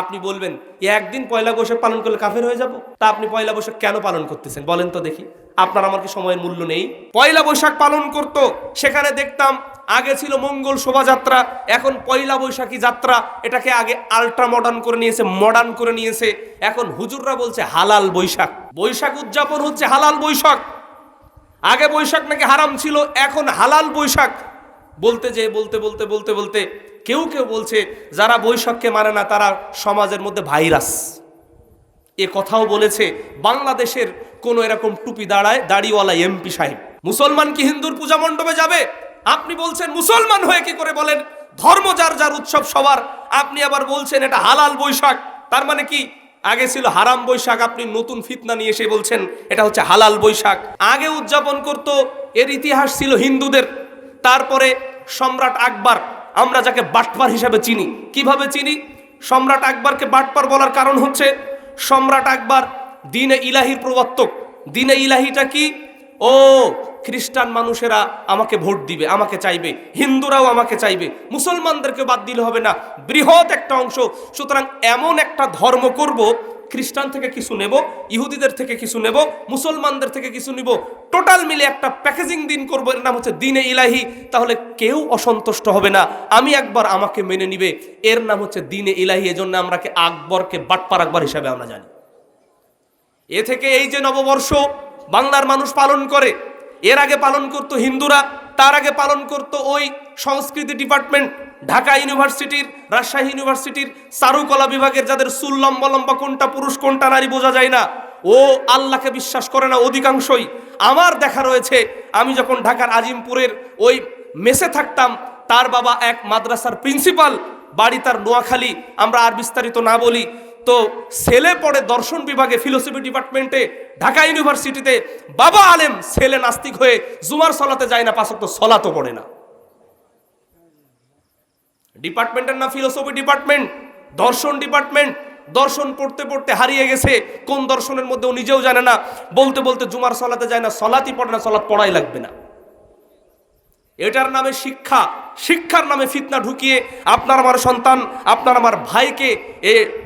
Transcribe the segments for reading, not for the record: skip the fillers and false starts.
আপনি বলবেন একদিন পয়লা বৈশাখ পালন করলে কাফের হয়ে যাব? তা আপনি পয়লা বৈশাখ কেন পালন করতেছেন বলেন তো দেখি? আপনার আমার কি সময়ের মূল্য নেই? পয়লা বৈশাখ পালন করত, সেখানে দেখতাম আগে ছিল মঙ্গল শোভাযাত্রা, এখন পয়লা বৈশাখী যাত্রা। এটাকে আগে আল্ট্রা মডার্ন করে নিয়েছে, মডার্ন করে নিয়েছে। এখন হুজুররা বলছে হালাল বৈশাখ। বৈশাখ উদযাপন হচ্ছে হালাল বৈশাখ। আগে বৈশাখ নাকি হারাম ছিল, এখন হালাল বৈশাখ। বলতে যে বলতে বলতে বলতে বলতে কেউ কেউ বলছে যারা বৈশাখকে মানে না তারা সমাজের মধ্যে ভাইরাস। এ কথাও বলেছে বাংলাদেশের কোন এরকম টুপি দাড়িওয়ালা এমপি সাহেব। মুসলমান কি হিন্দুর পূজা মণ্ডপে যাবে? আপনি বলছেন মুসলমান হয়ে কি করে বলেন ধর্ম যার যার উৎসব সবার, আপনি আবার বলছেন এটা হালাল বৈশাখ। তার মানে কি আগে ছিল হারাম বৈশাখ, আপনি নতুন ফিতনা নিয়ে এসে বলছেন এটা হচ্ছে হালাল বৈশাখ। আগে উদযাপন করত, এর ইতিহাস ছিল হিন্দুদের। তারপরে সম্রাট আকবর, আমরা যাকে বাটপার হিসাবে চিনি, কিভাবে চিনি? সম্রাট আকবরকে বাটপার বলার কারণ হচ্ছে সম্রাট আকবর দ্বীনে ইলাহির প্রবর্তক। দ্বীনে ইলাহিটা কি? ও খ্রিস্টান মানুষেরা আমাকে ভোট দিবে, আমাকে চাইবে, হিন্দুরাও আমাকে চাইবে, মুসলমানদেরকে বাদ দিলে হবে না, বৃহৎ একটা অংশ। সুতরাং এমন একটা ধর্ম করব, খ্রিস্টান থেকে কিছু নেব, ইহুদিদের থেকে কিছু নেব, মুসলমানদের থেকে কিছু নিব, টোটাল মিলে একটা প্যাকেজিং দিন করব, এর নাম হচ্ছে দ্বীনে ইলাহি। তাহলে কেউ অসন্তুষ্ট হবে না, আমি একবার আমাকে মেনে নিবে, এর নাম হচ্ছে দ্বীনে ইলাহি। এজন্য আমরাকে আকবরকে বাটপার আকবর হিসাবে আমরা জানি। এ থেকে এই যে নববর্ষ বাংলার মানুষ পালন করে, এর আগে পালন করত হিন্দুরা, তার আগে পালন করত ওই সংস্কৃতি ডিপার্টমেন্ট, ঢাকা ইউনিভার্সিটির, রাজশাহী ইউনিভার্সিটির চারুকলা বিভাগের, যাদের চুল লম্বা লম্বা, কোনটা পুরুষ কোনটা নারী বোঝা যায় না। ও আল্লাহকে বিশ্বাস করে না অধিকাংশই। আমার দেখা রয়েছে, আমি যখন ঢাকার আজিমপুরের ওই মেসে থাকতাম, তার বাবা এক মাদ্রাসার প্রিন্সিপাল, বাড়ি তার নোয়াখালী, আমরা আর বিস্তারিত না বলি। তো ছেলে পড়ে দর্শন বিভাগে, ফিলোসফি ডিপার্টমেন্টে, ঢাকা ইউনিভার্সিটিতে। বাবা আলেম, ছেলে নাস্তিক হয়ে জুমার সলাতে যায় না, 5 ওয়াক্ত সলাতও পড়ে না। ডিপার্টমেন্টের নাম ফিলোসফি ডিপার্টমেন্ট, দর্শন ডিপার্টমেন্ট। দর্শন পড়তে পড়তে হারিয়ে গেছে, কোন দর্শনের মধ্যে ও নিজেও জানে না। বলতে বলতে জুমার সলাতে যায় না, সলাতই পড়ে না, সলাত পড়াই লাগবে না। এটার নামে শিক্ষা, শিক্ষার নামে ফিতনা ঢুকিয়ে আপনার আমার সন্তান, আপনার আমার ভাইকে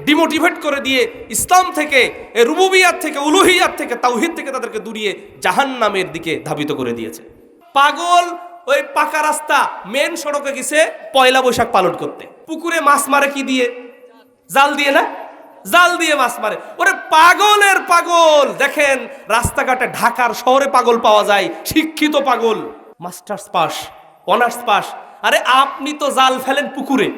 ডিমোটিভেট করে দিয়ে ইসলাম থেকে, রুবুবিয়াত থেকে, উলুহিয়াত থেকে, তাওহীদ থেকে তাদেরকে দূরিয়ে জাহান্নামের দিকে ধাবিত করে দিয়েছে। পাগল ওই পাকা রাস্তা মেন সড়কে গেছে পয়লা বৈশাখ পালন করতে। পুকুরে মাছ মারে কি দিয়ে? জাল দিয়ে না? জাল দিয়ে মাছ মারে। ওরে পাগলের পাগল। দেখেন রাস্তাঘাটে ঢাকার শহরে পাগল পাওয়া যায়, শিক্ষিত পাগল, মাস্টার্স পাস, অনার্স পাস। আরে আপনি তো জাল ফেলেন পুকুরে,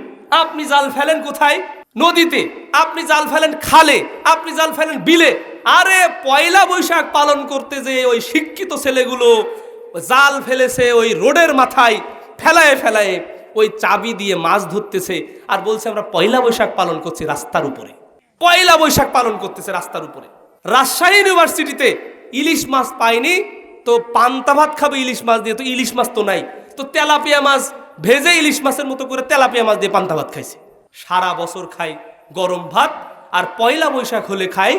আপনি জাল ফেলেন কোথায়? নদীতে। আপনি জাল ফেলেন খালে, আপনি জাল ফেলেন বিলে। আরে পয়লা বৈশাখ পালন করতে যে ওই শিক্ষিত ছেলেগুলো জাল ফেলেছে ওই রোডের মাথায়, ফেলায় ফেলায় ওই চাবি দিয়ে মাছ ধরতেছে, আর বলছে আমরা পয়লা বৈশাখ পালন করছি রাস্তার উপরে। পয়লা বৈশাখ পালন করতেছে রাস্তার উপরে। রাজশাহী ইউনিভার্সিটিতে ইলিশ মাছ পায়নি, তো পান্তা ভাত খাবে ইলিশ মাছ দিয়ে, তো ইলিশ মাছ তো নাই, তো তেলাপিয়া মাছ ভেজে ইলিশ মাছের মতো করে তেলাপিয়া মাছ দিয়ে পান্তা ভাত খাইছে। সারা বছর খায় গরম ভাত, আর পয়লা বৈশাখ হলে খায়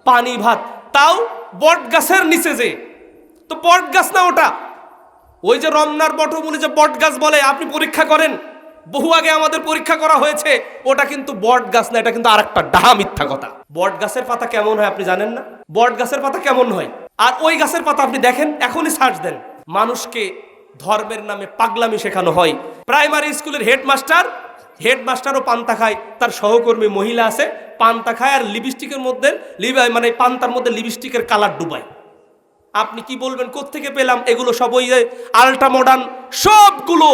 পানি ভাত, তাও বট গাছের নিচে। যে তো বট গাছ না ওটা, ওই যে রমনার বটমূলে যে বট গাছ বলে, আপনি পরীক্ষা করেন, বহু আগে আমাদের পরীক্ষা করা হয়েছে, ওটা কিন্তু বট গাছ না, এটা কিন্তু আরেকটা ডাহা মিথ্যা কথা। বট গাছের পাতা কেমন হয় আপনি জানেন না? বট গাছের পাতা কেমন হয়? আর ওই গাছের পাতা আপনি দেখেন, এখনই সার্চ দেন। মানুষকে ধর্মের নামে পাগলামি শেখানো হয়। প্রাইমারি স্কুলের হেডমাস্টারও পান্তা খায়, তার সহকর্মী মহিলা আছে পান্তা খায়, আর লিপস্টিকের মধ্যে মানে পান্তার মধ্যে লিপস্টিকের কালার ডুবায়। আপনি কি বলবেন কোত্থেকে পেলাম? এগুলো সব ওই আল্ট্রা মডার্ন, সবগুলো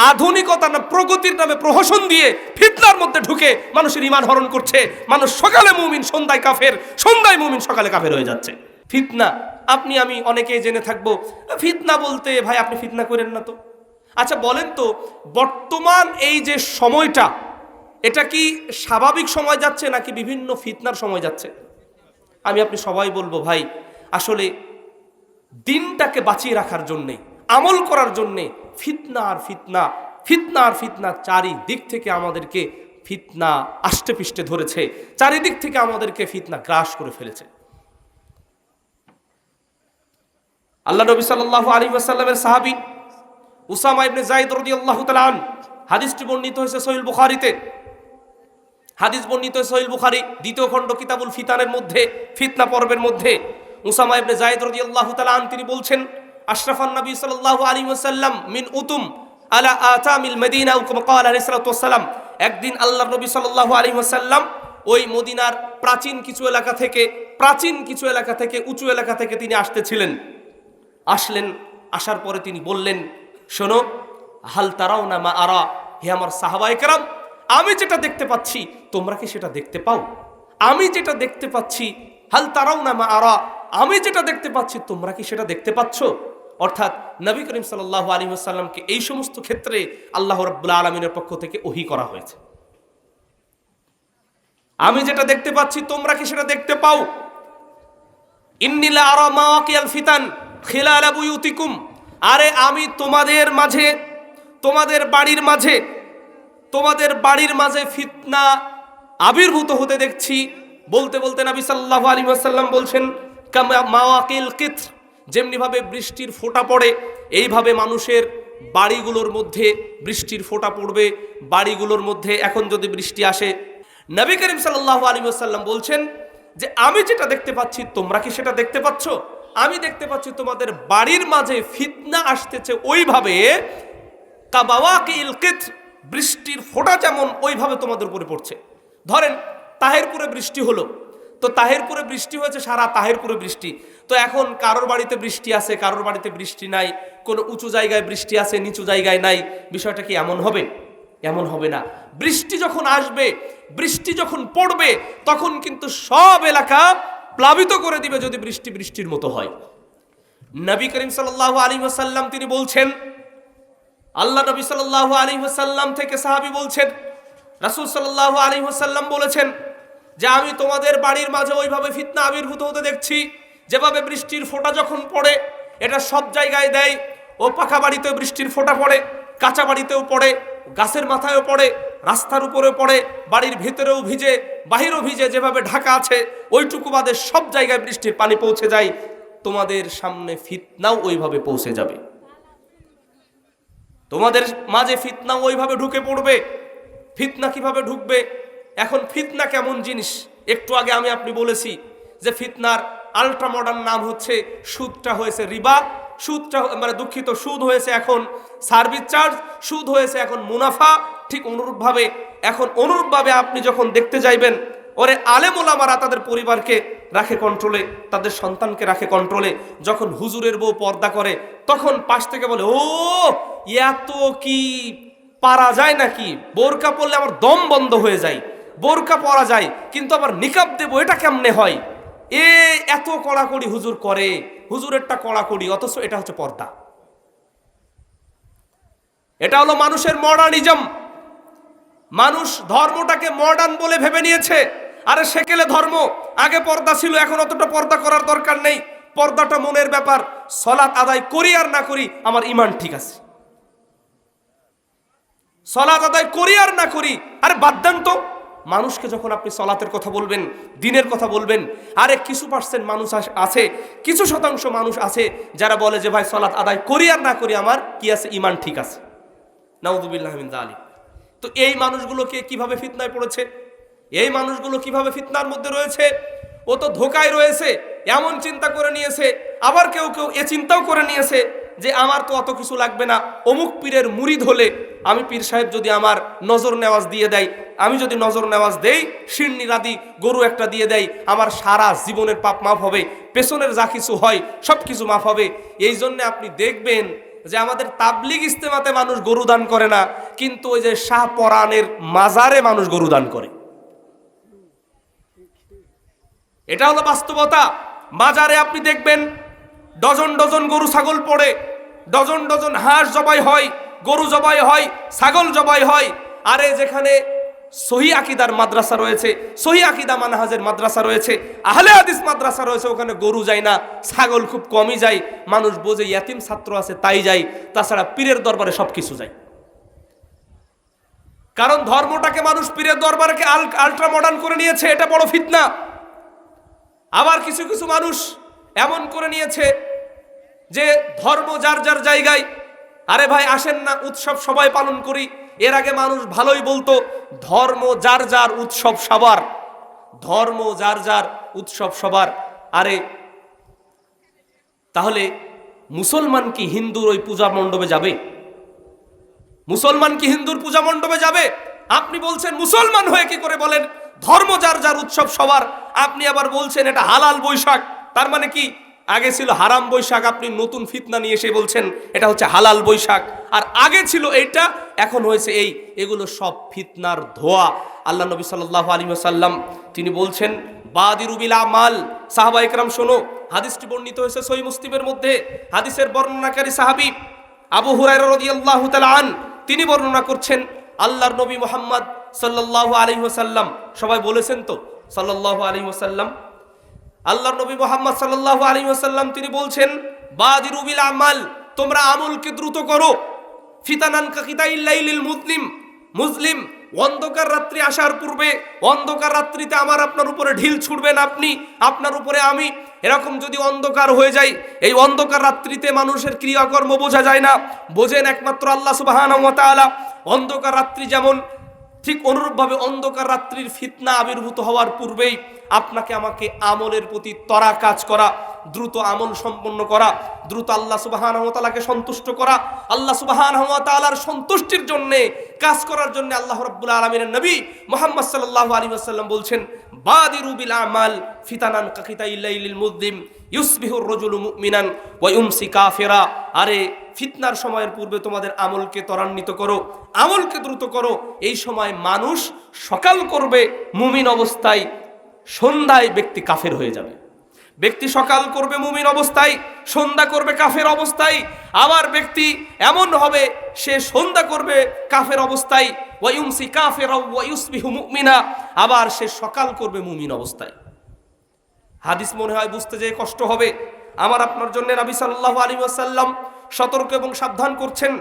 আধুনিকতা না প্রগতির নামে প্রহসন দিয়ে ফিতনার মধ্যে ঢুকে মানুষের ঈমান হরণ করছে। মানুষ সকালে মুমিন, সন্ধ্যায় কাফের, সন্ধ্যায় মুমিন, সকালে কাফের হয়ে যাচ্ছে। ফিতনা আপনি আমি অনেকেই জেনে থাকবো। ফিতনা বলতে ভাই আপনি ফিতনা করেন না তো। আচ্ছা বলেন তো, বর্তমান এই যে সময়টা, এটা কি স্বাভাবিক সময় যাচ্ছে নাকি বিভিন্ন ফিতনার সময় যাচ্ছে? আমি আপনি সবাই বলবো ভাই, আসলে দিনটাকে বাঁচিয়ে রাখার জন্যে, আমল করার জন্যে ফিতনা আর ফিতনা, ফিতনা আর ফিতনা, চারিদিক থেকে আমাদেরকে ফিতনা আষ্টে পিষ্টে ধরেছে, চারিদিক থেকে আমাদেরকে ফিতনা গ্রাস করে ফেলেছে। আল্লাহ নবী সাল্লাল্লাহু আলাইহি ওয়াসাল্লামের সাহাবী উসামা ইবনে যায়েদ রাদিয়াল্লাহু তাআলা আনহু, হাদিসটি বর্ণিত হয়েছে সহিহ বুখারীতে। হাদিস বর্ণিত সহিহ বুখারী 2 খণ্ড কিতাবুল ফিতানের মধ্যে, ফিতনা পর্বের মধ্যে উসামা ইবনে যায়েদ রাদিয়াল্লাহু তাআলা আন তিনি বলছেন, আশরাফান নবী সাল্লাল্লাহু আলাইহি ওয়াসাল্লাম মিন উতুম আলা আতামিল মদিনা ও কামা ক্বালা আলাইহিস সালাতু ওয়াসসালাম। একদিন আল্লাহর নবী সাল্লাল্লাহু আলাইহি ওয়াসাল্লাম ওই মদিনার প্রাচীন কিছু এলাকা থেকে উঁচু এলাকা থেকে তিনি আসতেছিলেন। আসলেন, আসার পরে তিনি বললেন, শোনো, হাল তারাউনা মা আরা, হে আমার সাহাবায়ে কেরাম, আমি যেটা দেখতে পাচ্ছি তোমরা কি সেটা দেখতে পাও? আমি যেটা দেখতে পাচ্ছি, হাল তারাউনা মা আরা, আমি যেটা দেখতে পাচ্ছি তোমরা কি সেটা দেখতে পাচ্ছ? অর্থাৎ নবী করিম সাল্লাল্লাহু আলাইহি ওয়াসাল্লামকে এই সমস্ত ক্ষেত্রে আল্লাহ রাব্বুল আলামিনের পক্ষ থেকে ওহী করা হয়েছে। আমি যেটা দেখতে পাচ্ছি তোমরা কি সেটা দেখতে পাও? ইন্নী লা আরা মাওয়াকিয়াল ফিতান খিলালা বুয়ুতিকুম, আরে আমি তোমাদের মাঝে, তোমাদের বাড়ির মাঝে ফিতনা আবির্ভূত হতে দেখছি। বলতে বলতে নবী সাল্লাল্লাহু আলাইহি ওয়াসাল্লাম বলছেন, কামা মাওয়াকিল কিত্র, যেমনি ভাবে বৃষ্টির ফোঁটা পড়ে এইভাবে মানুষের বাড়িগুলোর মধ্যে বৃষ্টির ফোঁটা পড়বে। বাড়িগুলোর মধ্যে এখন যদি বৃষ্টি আসে, নবী করিম সাল্লাল্লাহু আলাইহি ওয়াসাল্লাম বলছেন যে আমি যেটা দেখতে পাচ্ছি তোমরা কি সেটা দেখতে পাচ্ছ? আমি দেখতে পাচ্ছি তোমাদের বাড়ির মাঝে ফিতনা আসতেছে ওইভাবে, কাবাওয়াকিল কিত্র, বৃষ্টির ফোঁটা যেমন ওইভাবে তোমাদের উপরে পড়ছে। ধরেন তাহেরপুরে বৃষ্টি হলো, তো তাহেরপুরে বৃষ্টি হয়েছে, সারা তাহেরপুরে বৃষ্টি। তো এখন কারোর বাড়িতে বৃষ্টি আছে, কারোর বাড়িতে বৃষ্টি নাই, কোনো উঁচু জায়গায় বৃষ্টি আছে, নিচু জায়গায় নাই। বিষয়টা কি এমন হবে? এমন হবে না। বৃষ্টি যখন আসবে, বৃষ্টি যখন পড়বে, তখন কিন্তু সব এলাকা প্লাবিত করে দিবে যদি বৃষ্টির মতো হয়। নবী করিম সাল্লাল্লাহু আলাইহি ওয়াসাল্লাম তিনি বলছেন, আল্লাহ নবী সাল্লাল্লাহু আলাইহি ওয়াসাল্লাম থেকে সাহাবী বলছেন, রাসূল সাল্লাল্লাহু আলাইহি ওয়াসাল্লাম বলেছেন যে আমি তোমাদের বাড়ির মাঝে ওইভাবে ফিতনা আবির্ভূত হতে দেখছি, যেভাবে বৃষ্টির ফোঁটা যখন পড়ে, এটা সব জায়গায় দেয়। ও পাকা বাড়িতেও বৃষ্টির ফোঁটা পড়ে, কাঁচা বাড়িতেও পড়ে, গাছের মাথায়ও পড়ে, রাস্তার উপরেও পড়ে, বাড়ির ভিতরেও ভিজে, বাহিরেও ভিজে, যেভাবে ঢাকা আছে ওইটুকু বাদে সব জায়গায় বৃষ্টির পানি পৌঁছে যায়। তোমাদের সামনে ফিতনাও ওইভাবে পৌঁছে যাবে, তোমাদের মাঝে ফিতনাও ওইভাবে ঢুকে পড়বে। ফিতনা কিভাবে ঢুকবে? এখন ফিতনা কেমন জিনিস একটু আগে আপনি বলেছি যে ফিতনার আল্ট্রা মডার্ন নাম হচ্ছে, সুদটা হয়েছে রিবা, সুদটা মানে দুঃখিত, সুদ হয়েছে এখন সার্ভিস চার্জ, সুদ হয়েছে এখন মুনাফা। ঠিক অনুরূপভাবে আপনি যখন দেখতে যাইবেন, ওরে আলেম ওলামারা তাদের পরিবারকে রাখে কন্ট্রোলে, তাদের সন্তানকে রাখে কন্ট্রোলে। যখন হুজুরের বউ পর্দা করে, তখন পাশ থেকে বলে, ও এত কি পারা যায় নাকি? বোরকা পরলে আমার দম বন্ধ হয়ে যায়, বোরকা পরা যায় কিন্তু আবার নিকাব দেবো, এটা কেমনে হয়? এত কড়াকড়ি হুজুর করে, হুজুরেরটা কড়াকড়ি, অথচ এটা হচ্ছে পর্দা। এটা হলো মানুষের মডার্নিজম। মানুষ ধর্মটাকে মডার্ন বলে ভেবে নিয়েছে। আরে সেকেলে ধর্ম, আগে পর্দা ছিল, এখন অতটা পর্দা করার দরকার নেই। পর্দাটা মনের ব্যাপার, সালাত আদায় করি আর না করি আমার ঈমান ঠিক আছে। সালাত আদায় করি আর না করি, আরে বাদ দেন তো। মানুষকে যখন আপনি সালাতের কথা বলবেন, দ্বীনের কথা বলবেন, আরে কিছু পার্সেন্ট মানুষ আছে, কিছু শতাংশ মানুষ আছে যারা বলে যে ভাই সালাত আদায় করি আর না করি আমার কি আছে, ঈমান ঠিক আছে। নাউযুবিল্লাহ মিন যালিক। তো এই মানুষগুলোকে কিভাবে ফিতনায় পড়েছে, এই মানুষগুলো কিভাবে ফিতনার মধ্যে রয়েছে? ও তো ধোকায় রয়েছে, এমন চিন্তা করে নিয়েছে। আবার কেউ কেউ এ চিন্তাও করে নিয়েছে যে আমার তো অত কিছু লাগবে না, অমুক পীরের মুরিদ হলে আমি পীর সাহেব যদি আমার নজর নেওয়াজ দিয়ে দেয়, আমি যদি নজর নেওয়াজ দেই, শিরনি রাদি গরু একটা দিয়ে দেয়, আমার সারা জীবনের পাপ মাফ হবে, পেছনের যা কিছু হয় সব কিছু মাফ হবে। এই জন্য আপনি দেখবেন যে আমাদের তাবলিগ ইজতেমাতে মানুষ গরু দান করে না, কিন্তু ওই যে শাহ পরাণের মাজারে মানুষ গরু দান করে। এটা হলো বাস্তবতা। মাজারে আপনি দেখবেন ডজন ডজন গরু ছাগল পড়ে, ডজন ডজন হাঁস জবাই হয়, গরু জবাই হয়, ছাগল জবাই হয়। আরে যেখানে সহি আকীদার মাদ্রাসা রয়েছে, সহি আকীদা মানহাজের মাদ্রাসা রয়েছে, আহলে হাদিস মাদ্রাসা রয়েছে, ওখানে গরু যায় না, ছাগল খুব কমই যায়। মানুষ বোঝে ইয়াতিম ছাত্র আছে তাই যায়, তাছাড়া পীরের দরবারে সবকিছু যায়। কারণ ধর্মটাকে মানুষ পীরের দরবারকে আল্ট্রা মডার্ন করে নিয়েছে, এটা বড় ফিতনা। আবার কিছু কিছু মানুষ এমন করে নিয়েছে যে ধর্ম যার যার জায়গায়, আরে ভাই আসেন না উৎসব সবাই পালন করি, এর আগে মানুষ ভালোই বলতো ধর্ম যার যার উৎসব সবার, ধর্ম যার যার উৎসব সবার। আরে তাহলে মুসলমান কি হিন্দুর ওই পূজা মণ্ডপে যাবে? মুসলমান কি হিন্দুর পূজা মণ্ডপে যাবে? আপনি বলছেন মুসলমান হয়ে কি করে বলেন ধর্ম যার যার উৎসব সবার? আপনি আবার বলছেন এটা হালাল বৈশাখ, তার মানে কি আগে ছিল হারাম বৈশাখ, আপনি নতুন ফিতনা নিয়ে এসে বলছেন এটা হচ্ছে হালাল বৈশাখ, আর আগে ছিল এইটা এখন হয়েছে এই। এগুলো সব ফিতনার ধোয়া। আল্লাহ নবী সাল্লাল্লাহু আলাইহি ওয়াসাল্লাম তিনি বলছেন বাদিরু বিল আমাল। সাহাবা ইকরাম শোনো, হাদিসটি বর্ণিত হয়েছে সহিহ মুসলিমের মধ্যে। হাদিসের বর্ণনাকারী সাহাবী আবু হুরায়রা রাদিয়াল্লাহু তাআলা আন তিনি বর্ণনা করছেন আল্লাহর নবী মুহাম্মদ সাল্লাল্লাহু আলাইহি ওয়াসাল্লাম, সবাই বলেছেন তো সাল্লাল্লাহু আলাইহি ওয়াসাল্লাম, আল্লাহর নবী মুহাম্মদ সাল্লাল্লাহু আলাইহি ওয়াসাল্লাম তিনি বলছেন বাদিরু বিল আমাল, তোমরা আমলকে দ্রুত করো। ফিতানান কাকিতাইল লাইলিল মুসলিম, মুসলিম অন্ধকার রাত্রি আসার পূর্বে, অন্ধকার রাত্রিতে আমার আপনার উপরে ঢিল ছুড়বেন আপনি, আপনার উপরে আমি, এরকম যদি অন্ধকার হয়ে যায়, এই অন্ধকার রাত্রিতে মানুষের ক্রিয়াকর্ম বোঝা যায় না, বোঝেন একমাত্র আল্লাহ সুবহানাহু ওয়া তাআলা। অন্ধকার রাত্রি যেমন, ঠিক অনুরূপভাবে অন্ধকার রাত্রির ফিতনা আবির্ভূত হওয়ার পূর্বেই আপনাকে আমাকে আমলের প্রতি ত্বরা কাজ করা, দ্রুত আমল সম্পন্ন করা, দ্রুত আল্লাহ সুবহানাহু ওয়া তাআলাকে সন্তুষ্ট করা, আল্লাহ সুবহানাহু ওয়া তাআলার সন্তুষ্টির জন্য কাজ করার জন্য আল্লাহ রাব্বুল আলামিনের নবী মুহাম্মদ সাল্লাল্লাহু আলাইহি ওয়াসাল্লাম বলছেন বাদিরু বিল আমাল ফিতানান কাকিতাইল লাইলিল মুযলিম ইউসবিহুর রাজুলু মুমিনান ওয়া ইউমসি কাফিরা। আরে ফিতনার সময়ের পূর্বে তোমাদের আমলকে ত্বরান্বিত করো, আমলকে দ্রুত করো। এই সময় মানুষ সকাল করবে মুমিন অবস্থায়, সন্ধ্যায় ব্যক্তি কাফের হয়ে যাবে। ব্যক্তি সকাল করবে মুমিন অবস্থায়, সন্ধ্যা করবে কাফের অবস্থায়। আবার ব্যক্তি এমন হবে সে সন্ধ্যা করবে কাফের অবস্থায়, ওয়া ইউমসি কাফিরা ওয়া ইউসবিহু মুমিনা, আবার সে সকাল করবে মুমিন অবস্থায়। হাদিস মনে হয় বুঝতে যেয়ে কষ্ট হবে। আমার আপনার জন্য নবী সাল্লাল্লাহু আলাইহি ওয়াসাল্লাম সতর্ক এবং সাবধান করছেন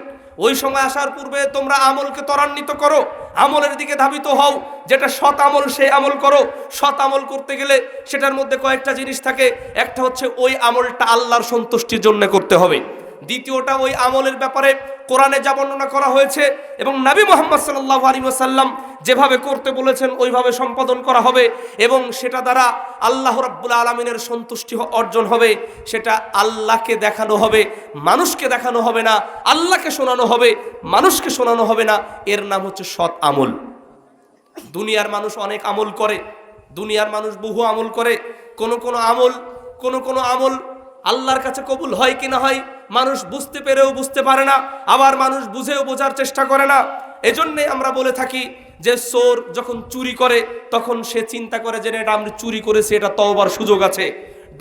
ওই সময় আসার পূর্বে তোমরা আমলকে ত্বরান্বিত করো, আমলের দিকে ধাবিত হও। যেটা সৎ আমল সেই আমল করো। সৎ আমল করতে গেলে সেটার মধ্যে কয়েকটা জিনিস থাকে। একটা হচ্ছে ওই আমলটা আল্লাহর সন্তুষ্টির জন্য করতে হবে। দ্বিতীয়টা ওই আমলের ব্যাপারে কোরআনে যা বর্ণনা করা হয়েছে এবং নবী মুহাম্মদ সাল্লাল্লাহু আলাইহি ওয়াসাল্লাম যেভাবে করতে বলেছেন ওইভাবে সম্পাদন করা হবে, এবং সেটা দ্বারা আল্লাহ রাব্বুল আলামিনের সন্তুষ্টি অর্জন হবে। সেটা আল্লাহকে দেখানো হবে, মানুষকে দেখানো হবে না। আল্লাহকে শোনানো হবে, মানুষকে শোনানো হবে না। এর নাম হচ্ছে সৎ আমল। দুনিয়ার মানুষ অনেক আমল করে, দুনিয়ার মানুষ বহু আমল করে। কোন কোন আমল আল্লাহর কাছে কবুল হয় কি না হয় মানুষ বুঝতে পেরেও বুঝতে পারে না, আবার মানুষ বুঝেও বোঝার চেষ্টা করে না। এজন্যে আমরা বলে থাকি যে চোর যখন চুরি করে তখন সে চিন্তা করে যে এটা আমি চুরি করেছি, এটা তওবার সুযোগ আছে।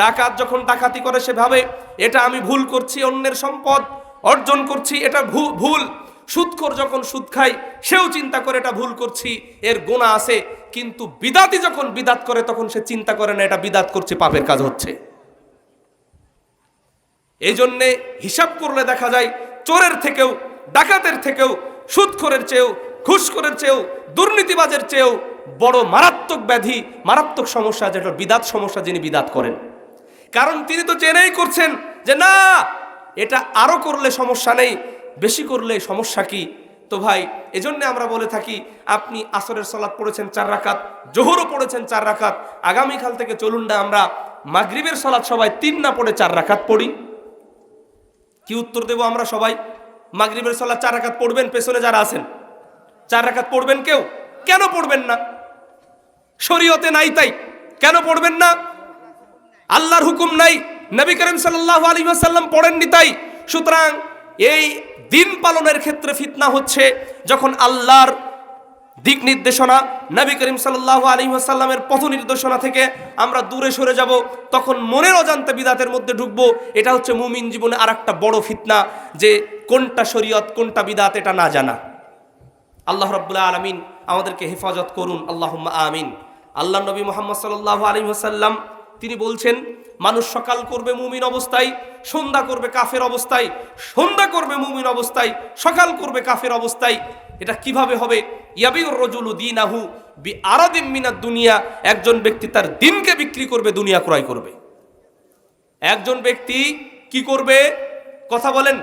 ডাকাত যখন ডাকাতি করে সে ভাবে এটা আমি ভুল করছি, অন্যের সম্পদ অর্জন করছি, এটা ভুল। সুদখোর যখন সুদ খায় সেও চিন্তা করে এটা ভুল করছি, এর গুনাহ আছে। কিন্তু বিদাতি যখন বিদাত করে তখন সে চিন্তা করে না এটা বিদাত করছে, পাপের কাজ হচ্ছে। এই জন্যে হিসাব করলে দেখা যায় চোরের থেকেও, ডাকাতের থেকেও, সুদখোরের চেয়েও, ঘুষখোরের চেয়েও, দুর্নীতিবাজের চেয়েও বড় মারাত্মক ব্যাধি, মারাত্মক সমস্যা যেটা বিদাত সমস্যা, যিনি বিদাত করেন। কারণ তিনি তো জেনেই করছেন যে না এটা আরো করলে সমস্যা নেই, বেশি করলে সমস্যা কি। তো ভাই এজন্য আমরা বলে থাকি আপনি আসরের সালাত পড়েছেন 4 রাকাত, জোহরও পড়েছেন 4 রাকাত, আগামীকাল থেকে চলুন না আমরা মাগরিবের সালাত সবাই 3 না পড়ে 4 রাকাত পড়ি। কি উত্তর দেব আমরা সবাই? মাগরিবের সালাত 4 রাকাত পড়বেন? পেছনে যারা আছেন 4 রাকাত পড়বেন কেউ? কেন পড়বেন না? শরীয়তে নাই তাই কেন পড়বেন না? আল্লাহর হুকুম নাই, নবী করিম সাল্লাল্লাহু আলাইহি ওয়াসাল্লাম পড়েননি তাই। সুতরাং এই দিন পালনের ক্ষেত্রে ফিতনা হচ্ছে যখন আল্লাহর দিক নির্দেশনা, নবী করিম সাল্লাল্লাহু আলাইহি ওয়াসাল্লামের পথ নির্দেশনা থেকে আমরা দূরে সরে যাব, তখন মনের অজান্তে বিদাতের মধ্যে ঢুকবো। এটা হচ্ছে মুমিন জীবনে আরেকটা বড় ফিতনা, যে কোনটা শরীয়ত কোনটা বিদাত এটা না জানা। আল্লাহ রাব্বুল আলামিন আমাদেরকে হেফাজত করুন, আল্লাহুম্মা আমিন। আল্লাহ নবী মুহাম্মদ সাল্লাল্লাহু আলাইহি ওয়াসাল্লাম তিনি বলছেন মানুষ সকাল করবে মুমিন অবস্থায়, সন্ধ্যা করবে কাফের অবস্থায়, সন্ধ্যা করবে মুমিন অবস্থায়, সকাল করবে কাফের অবস্থায়। এটা কিভাবে হবে? ইয়াবিউর রাজুলু দীনাহু বিআরাদিম মিনাদ দুনিয়া, একজন ব্যক্তি তার দিনকে বিক্রি করবে, দুনিয়া ক্রয় করবে। একজন ব্যক্তি কি করবে? কথা বলেন।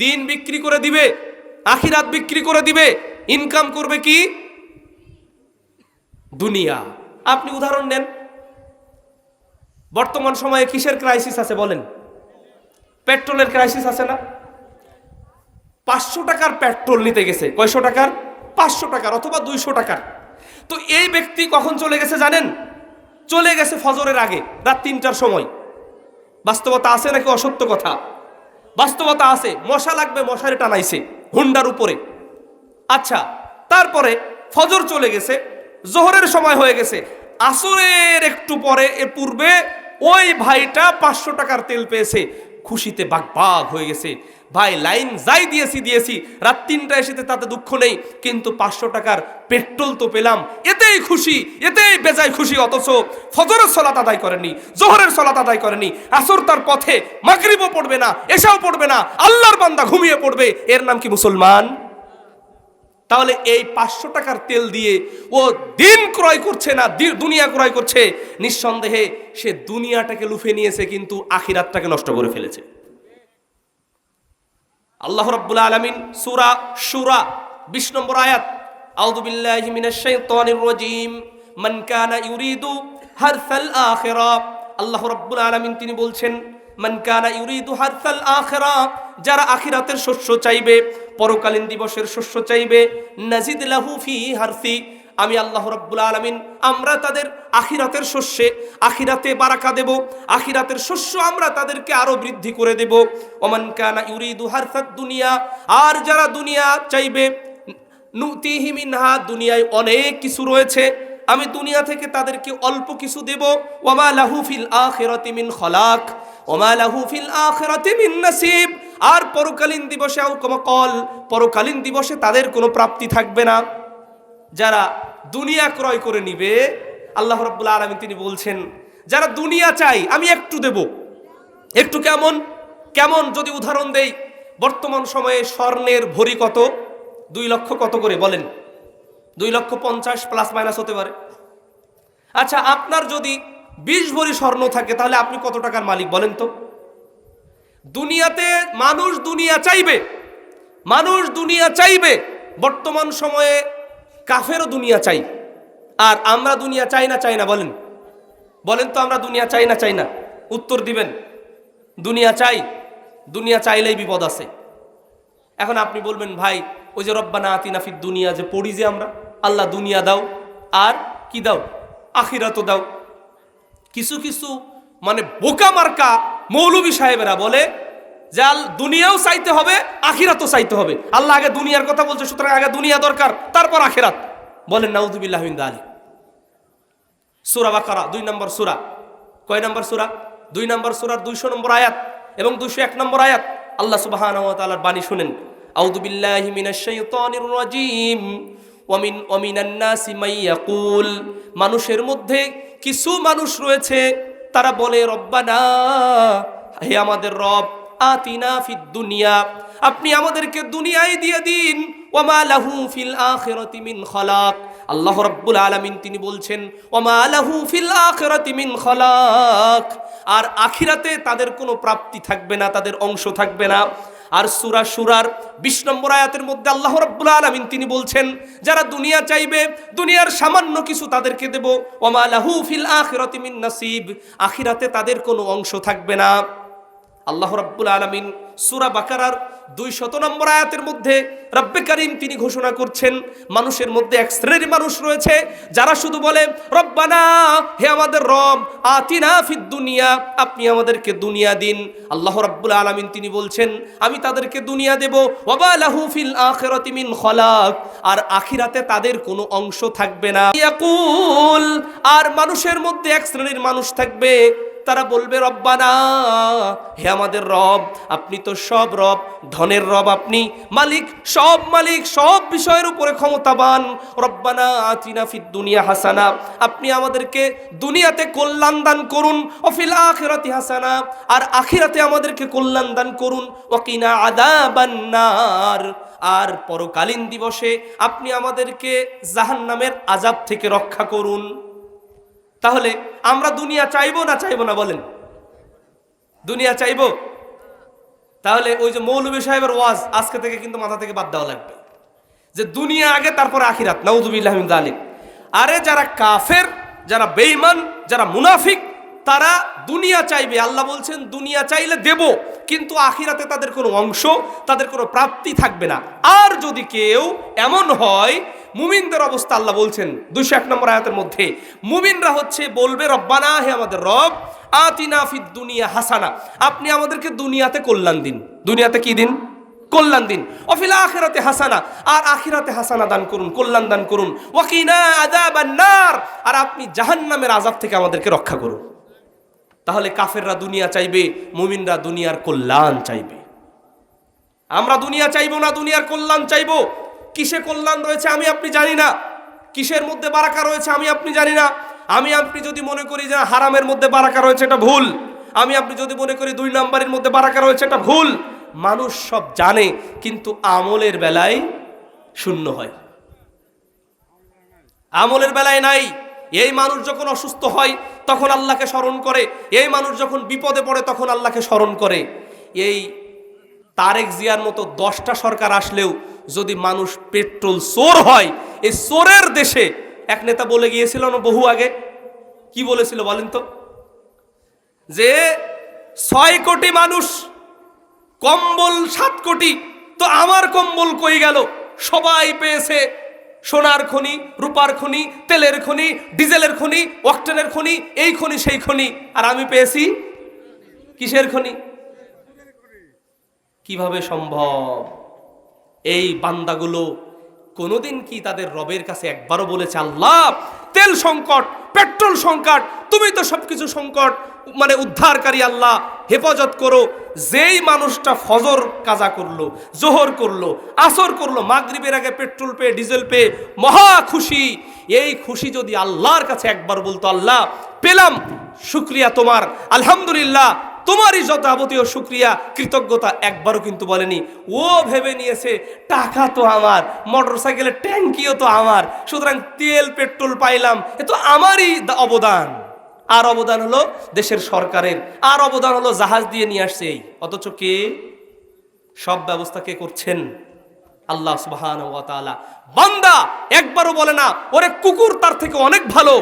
দিন বিক্রি করে দিবে, আখিরাত বিক্রি করে দিবে। ইনকাম করবে কি? দুনিয়া। আপনি উদাহরণ নেন, বর্তমান সময়ে কিসের ক্রাইসিস আছে বলেন? পেট্রোলের ক্রাইসিস আছে না? 500 টাকার পেট্রোল নিতে গেছে, কয়শো টাকার? 500 টাকার অথবা 200 টাকার। তো এই ব্যক্তি কখন চলে গেছে জানেন? চলে গেছে ফজরের আগে, রাত 3টার সময়। বাস্তবতা আছে নাকি অসত্য কথা? বাস্তবতা আছে। মশা লাগবে, মশারি টানাইছে হুন্ডার উপরে। আচ্ছা, তারপরে ফজর চলে গেছে, জোহরের সময় হয়ে গেছে, আসরের একটু পরে এর পূর্বে ওই ভাইটা 500 টাকার তেল পেয়েছে, খুশিতে বাগবাগ হয়ে গেছে। ভাই লাইন যাই দিয়েছি, রাত 3টায় এসে তাতে দুঃখ নেই, কিন্তু 500 টাকার পেট্রোল তো পেলাম, এতেই খুশি, এতেই বেজায় খুশি। অথচ ফজরের সালাত আদায় করেনি, জোহরের সালাত আদায় করেনি, আসর তার পথে, মাগরিবও পড়বে না, এশাও পড়বে না, আল্লাহর বান্দা ঘুমিয়ে পড়বে। এর নাম কি মুসলমান? তাহলে এই 500 টাকার তেল দিয়ে ও দিন ক্রয় করছে না, দুনিয়া ক্রয় করছে। নিঃসন্দেহে সে দুনিয়াটাকে লুফে নিয়েছে, কিন্তু আখিরাতটাকে নষ্ট করে ফেলেছে। আল্লাহ রাব্বুল আলামিন সূরা শুরা 20 নম্বর আয়াত, আউযু বিল্লাহি মিনাশ শাইতানির রাজীম, মান কানা ইউরিদু হারসাল আখিরা। আল্লাহ রাব্বুল আলামিন তিনি বলছেন, মান কানা ইউরিদু হারসাল আখিরা, যারা আখিরাতের শস্য চাইবে, পরকালীন দিবসের শস্য চাইবে, নাজিদ লাহু ফি হারসি, আমি আল্লাহ রাব্বুল আলামিন আমরা তাদের আখিরাতের শস্যে, আখিরাতে বারাকা দেব, আখিরাতের শস্য আমরা তাদেরকে আরো বৃদ্ধি করে দেব। ওমান কানা ইউরিদু হারসাদ দুনিয়া, আর যারা দুনিয়া চাইবে, নুতিহি মিনহা, দুনিয়ায় অনেক কিছু রয়েছে, আমি দুনিয়া থেকে তাদেরকে অল্প কিছু দেব। ওয়ামা লাহু ফিল আখিরাতি মিন খলাক, ওয়ামা লাহু ফিল আখিরাতি মিন নাসিব, আর পরকালীন দিবসে পরকালীন দিবসে তাদের কোনো প্রাপ্তি থাকবে না। যারা দুনিয়া ক্রয় করে নিবে, আল্লাহ রাব্বুল আলামিন তিনি বলছেন, যারা দুনিয়া চাই আমি একটু দেব। একটু কেমন কেমন যদি উদাহরণ দেই, বর্তমান সময়ে স্বর্ণের ভরি কত? 2 লক্ষ কত করে বলেন? 2,50,000 প্লাস মাইনাস হতে পারে। আচ্ছা, আপনার যদি 20 ভরি স্বর্ণ থাকে, তাহলে আপনি কত টাকার মালিক বলেন তো? দুনিয়াতে মানুষ দুনিয়া চাইবে, মানুষ দুনিয়া চাইবে। বর্তমান সময়ে কাফেরও দুনিয়া চাই, আর আমরা দুনিয়া চাই না বলেন? বলেন তো, আমরা দুনিয়া চাই না? উত্তর দিবেন দুনিয়া চাই। দুনিয়া চাইলেই বিপদ আছে। এখন আপনি বলবেন, ভাই ওই যে রব্বানা আতিনা ফিদ দুনিয়া যে পড়ি যে আমরা, আল্লাহ দুনিয়া দাও আর কি দাও? আখিরাতও দাও। কিছু কিছু মানে বোকা মার্কা মৌলবী সাহেবেরা বলে যে দুনিয়াও চাইতে হবে, আখিরাতও চাইতে হবে। আল্লাহ আগে দুনিয়ার কথা বলছে, সুতরাং আগে দুনিয়া দরকার, তারপর আখিরাত। বলেন নাউযুবিল্লাহ মিন যালিক। সূরা বাকারা 2 নম্বর সূরা, কয় নম্বর সূরা? 2 নম্বর সূরার 200 নম্বর আয়াত এবং 201 নম্বর আয়াত। আল্লাহ সুবহানাহু ওয়া তাআলার বাণী শুনেন, আউযু বিল্লাহি মিনাশ শাইতানির রাজীম, ওয়া মিনান নাসি মান ইয়াকুল, মানুষের মধ্যে কিছু মানুষ রয়েছে তারা বলে, রব্বানা, হে আমাদের রব, আতিনা ফিদ দুনিয়া, আপনি আমাদেরকে দুনিয়ায় দিয়ে দিন, ওয়ামা লাহু ফিল আখিরাতি মিন খলাক। আল্লাহ রাব্বুল আলামিন তিনি বলছেন, ওয়ামা লাহু ফিল আখিরাতি মিন খলাক, আর আখিরাতে তাদের কোনো প্রাপ্তি থাকবে না, তাদের অংশ থাকবে না। আর সূরা শুরার 20 নম্বর আয়াতের মধ্যে আল্লাহ রাব্বুল আলামিন তিনি বলছেন, যারা দুনিয়া চাইবে, দুনিয়ার সামান্য কিছু তাদেরকে দেব, ওয়ামা লাহু ফিল আখিরাতি মিন নাসিব, আখিরাতে তাদের কোনো অংশ থাকবে না। আল্লাহ রাব্বুল আলামিন সূরা বাকারার 200 নম্বর আয়াতের মধ্যে রব্বে কারীম তিনি ঘোষণা করছেন, মানুষের মধ্যে এক শ্রেণীর মানুষ রয়েছে যারা শুধু বলে, রব্বানা, হে আমাদের রব, আতিনা ফিদ দুনিয়া, আপনি আমাদেরকে দুনিয়া দিন। আল্লাহ রাব্বুল আলামিন তিনি বলছেন, আমি তাদেরকে দুনিয়া দেব, ওয়া লাহু ফিল আখিরাতি মিন খলাক, আর আখিরাতে তাদের কোনো অংশ থাকবে না। ইয়াকুল, আর মানুষের মধ্যে এক শ্রেণীর মানুষ থাকবে, তারা বলবে, রব্বানা, হে আমাদের রব, আপনি তো সব রব, ধনের রব, আপনি মালিক, সব বিষয়ের উপরে ক্ষমতাবান। রব্বানা আতিনা ফিদ দুনিয়া হাসানা, আপনি আমাদেরকে দুনিয়াতে কল্যাণ দান করুন, ও ফিল আখিরাতি হাসানা, আর আখিরাতে আমাদেরকে কল্যাণ দান করুন, ওয়া কিনা আযাবান নার, আর পরকালীন দিবসে আপনি আমাদেরকে জাহান্নামের আযাব থেকে রক্ষা করুন। তাহলে আমরা দুনিয়া চাইবো না বলেন? দুনিয়া চাইবো? তাহলে ওই যে মৌলভী সাহেবের ওয়াজ আজকে থেকে কিন্তু মাথা থেকে বাদ দেওয়া লাগবে। যে দুনিয়া আগে তারপরে আখিরাত, নাউযুবিল্লাহি মিন যালিক। আরে যারা কাফের, যারা বেঈমান, যারা মুনাফিক, তারা দুনিয়া চাইবে। আল্লাহ বলছেন দুনিয়া চাইলে দেব, কিন্তু আখিরাতে তাদের কোনো অংশ, তাদের কোনো প্রাপ্তি থাকবে না। আর যদি কেউ এমন হয়, মুমিনদের অবস্থা আল্লাহ বলছেন 201 নম্বর আয়াতের মধ্যে, মুমিনরা হচ্ছে বলবে রব্বানা, হে আমাদের রব, আতিনা ফিদ দুনিয়া হাসানা, আপনি আমাদেরকে দুনিয়াতে কল্যাণ দিন। দুনিয়াতে কি দিন? কল্যাণ দিন। অফিল আখিরাতে হাসানা, আর আখিরাতে হাসানা দান করুন, কল্যাণ দান করুন। ওয়াকিনা আযাবান নার, আর আপনি জাহান্নামের আযাব থেকে আমাদেরকে রক্ষা করুন। তাহলে কাফেররা দুনিয়া চাইবে, মুমিনরা দুনিয়ার কল্যাণ চাইবে। আমরা দুনিয়া চাইবো না, দুনিয়ার কল্যাণ চাইবো। কিসে কল্যাণ রয়েছে আমি আপনি জানি না, কিসের মধ্যে বারাকা রয়েছে আমি আপনি জানি না। আমি আপনি যদি মনে করি যে হারামের মধ্যে বারাকা রয়েছে, এটা ভুল। আমি আপনি যদি মনে করি 2 নম্বরের মধ্যে বারাকা রয়েছে, এটা ভুল। মানুষ সব জানে, কিন্তু আমলের বেলায় শূন্য হয়, আমলের বেলায় নাই। এই মানুষ যখন অসুস্থ হয় তখন আল্লাহকে স্মরণ করে, এই মানুষ যখন বিপদে পড়ে তখন আল্লাহকে স্মরণ করে। এই তারেক জিয়ার মতো 10টা সরকার আসলেও যদি মানুষ পেট্রোল চোর হয়, এই চোরের দেশে এক নেতা বলে গিয়েছিল না বহু আগে, কি বলেছিল বলেন তো, যে 6 কোটি মানুষ, কম্বল 7 কোটি, তো আমার কম্বল কই গেল? সবাই পেয়েছে সোনার খনি, রূপার খনি, তেলের খনি, ডিজেলের খনি, অক্টেনের খনি, এই খনি সেই খনি, আর আমি পেয়েছি কিসের খনি? কিভাবে সম্ভব? এই বান্দাগুলো কোনোদিন কি তাদের রবের কাছে একবারও বলেছে, আল্লাহ তেল সংকট, পেট্রোল সংকট, তুমি তো সবকিছু সংকট মানে উদ্ধারকারী, আল্লাহ হেফাজত করো। যেই মানুষটা ফজর কাজা করলো, জোহর করলো, আসর করলো, মাগরিবের আগে পেট্রোল পেয়ে, ডিজেল পেয়ে মহা খুশি, এই খুশি যদি আল্লাহর কাছে একবার বলতো, আল্লাহ পেলাম, শুকরিয়া তোমার, আলহামদুলিল্লাহ, তোমারই যাবতীয় শুকরিয়া, কৃতজ্ঞতা, একবারও কিন্তু বলেনি। ও ভেবে নিয়েছে টাকা তো আমার, মোটরসাইকেলের ট্যাঙ্কিও তো আমার, সুতরাং তেল পেট্রোল পাইলাম, এ তো আমারই অবদান। আর অবদান হলো দেশের সরকারের, আর অবদান হলো জাহাজ দিয়ে নিয়ে আসছে। অথচ কে সব ব্যবস্থা কে করছেন? আল্লাহ সুবহানাহু ওয়া তাআলা। বান্দা একবারও বলে না ওরে কুকুর তার থেকে অনেক ভালো,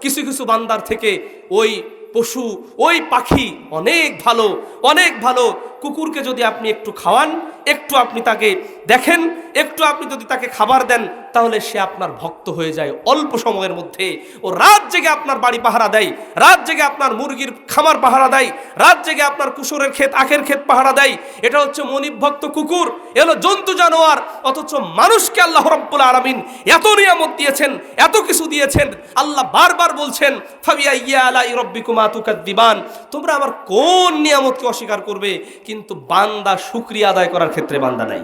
কিছু কিছু বান্দার থেকে ওই পশু, ওই পাখি অনেক ভালো, অনেক ভালো। কুকুরকে যদি আপনি একটু খাওয়ান, একটু আপনি তাকে দেখেন, একটু আপনি যদি তাকে খাবার দেন, তাহলে সে আপনার ভক্ত হয়ে যায় অল্প সময়ের মধ্যে। ও রাত জেগে আপনার বাড়ি পাহারা দেয়, রাত জেগে আপনার মুরগির খামার পাহারা দেয়, রাত জেগে আপনার কুসুরের ক্ষেত, আখের ক্ষেত পাহারা দেয়। এটা হচ্ছে মনিবভক্ত কুকুর, এলো জন্তু জানোয়ার। অথচ মানুষকে আল্লাহ রাব্বুল আলামিন এত নিয়ামত দিয়েছেন, এত কিছু দিয়েছেন। আল্লাহ বারবার বলছেন, ফাবিআইয়ি আলাই রাব্বিকুমা তুকাদ্দিবান, তোমরা আমার কোন নিয়ামতকে অস্বীকার করবে? কিন্তু বান্দা শুকরিয়া আদায় করার ক্ষেত্রে বান্দা নাই।